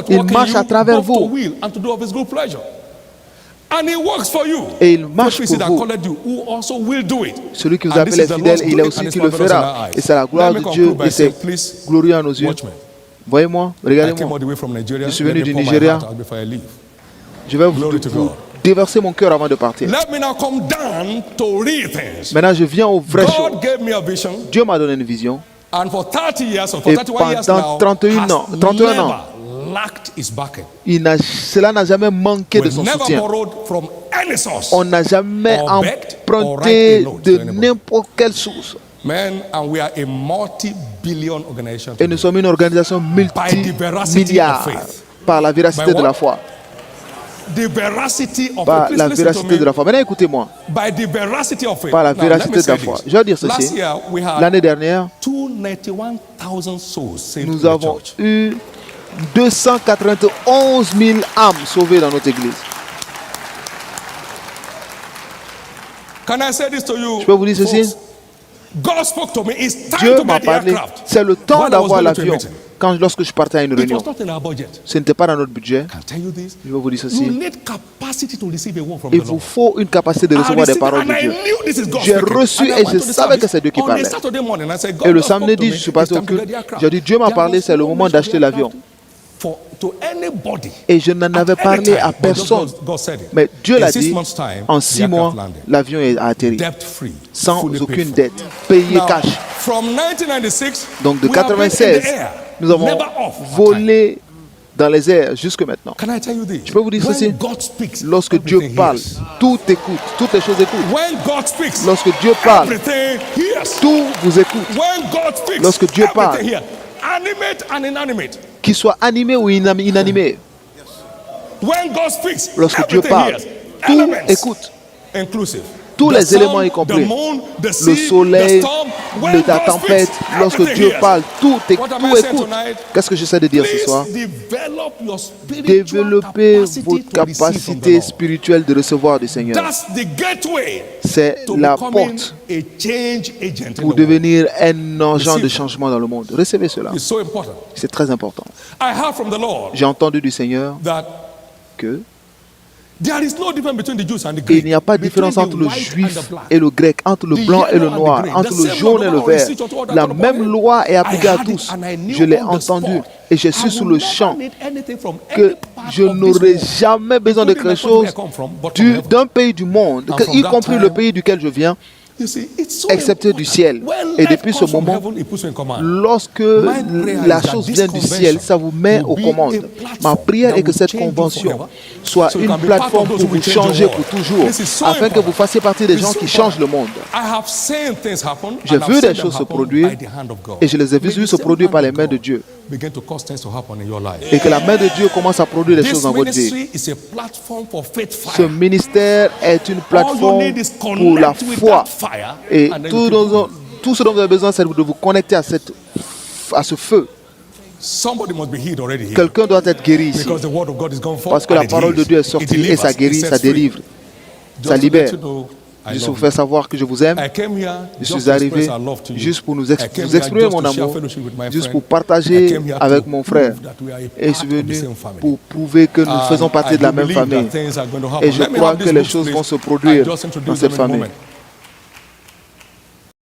[SPEAKER 2] Il marche à travers vous. Et il marche pour vous. Celui qui vous appelle est fidèle et il est aussi qui le fera. Et c'est la gloire de Dieu et c'est glorieux à nos yeux. Voyez-moi, regardez-moi. Je suis venu du Nigeria. Je vais vous déverser mon cœur avant de partir. Maintenant, je viens aux vraies choses. Dieu m'a donné une vision. Et pendant 31 ans, cela n'a jamais manqué de son soutien. On n'a jamais emprunté de n'importe quelle source. Et nous sommes une organisation multimilliard par la véracité de la foi. Par la véracité de la foi. Maintenant, écoutez-moi. Par la véracité de la foi. Je vais dire ceci. L'année dernière, nous avons eu 291 000 âmes sauvées dans notre église. Je peux vous dire ceci? Dieu m'a parlé. C'est le temps d'avoir l'avion. Lorsque je partais à une réunion, ce n'était pas dans notre budget. Je vais vous dire ceci. Il vous faut une capacité de recevoir des paroles de Dieu. J'ai reçu et je savais que c'est Dieu qui parlait. Et le samedi, je suis parti au culte. J'ai dit, Dieu m'a parlé, c'est le moment d'acheter l'avion.
[SPEAKER 1] Et je n'en avais parlé à personne. Mais Dieu l'a dit, en 6 mois, l'avion a atterri. Sans aucune dette. Payé cash. Donc de 1996, nous avons volé dans les airs jusque maintenant. Je peux vous dire ceci. Lorsque Dieu parle, tout écoute. Toutes les choses écoutent. Lorsque Dieu parle, tout vous écoute. Lorsque Dieu parle, qu'il soit animé ou inanimé. Lorsque Dieu parle, tout écoute. Tous les éléments y compris. Le soleil, la tempête. Lorsque Dieu parle, tout écoute. Qu'est-ce que j'essaie de dire ce soir? Développez votre capacité spirituelle de recevoir du Seigneur. C'est la porte pour devenir un agent de changement dans le monde. Recevez cela. C'est très important. J'ai entendu du Seigneur que il n'y a pas de différence entre le juif et le grec, entre le blanc et le noir, entre le jaune et le vert. La même loi est appliquée à tous. Je l'ai entendu et je suis sous le champ que je n'aurai jamais besoin de quelque chose d'un pays du monde, y compris le pays duquel je viens, excepté du ciel. Et depuis ce moment, lorsque la chose vient du ciel, ça vous met aux commandes. Ma prière est que cette convention soit une plateforme pour vous changer pour toujours, afin que vous fassiez partie des gens qui changent le monde. J'ai vu des choses se produire et je les ai vues se produire par les mains de Dieu. Et que la main de Dieu commence à produire des choses dans votre vie. Ce ministère est une plateforme pour la foi. Et tout ce dont vous avez besoin, c'est de vous connecter à ce feu. Quelqu'un doit être guéri ici. Parce que la parole de Dieu est sortie et ça guérit, ça délivre, ça libère. Juste pour vous faire savoir que je vous aime. Je suis arrivé juste pour vous exprimer mon amour, juste pour partager avec mon frère. Et je suis venu pour prouver que nous faisons partie de la même famille. Et je crois que les choses vont se produire dans cette famille.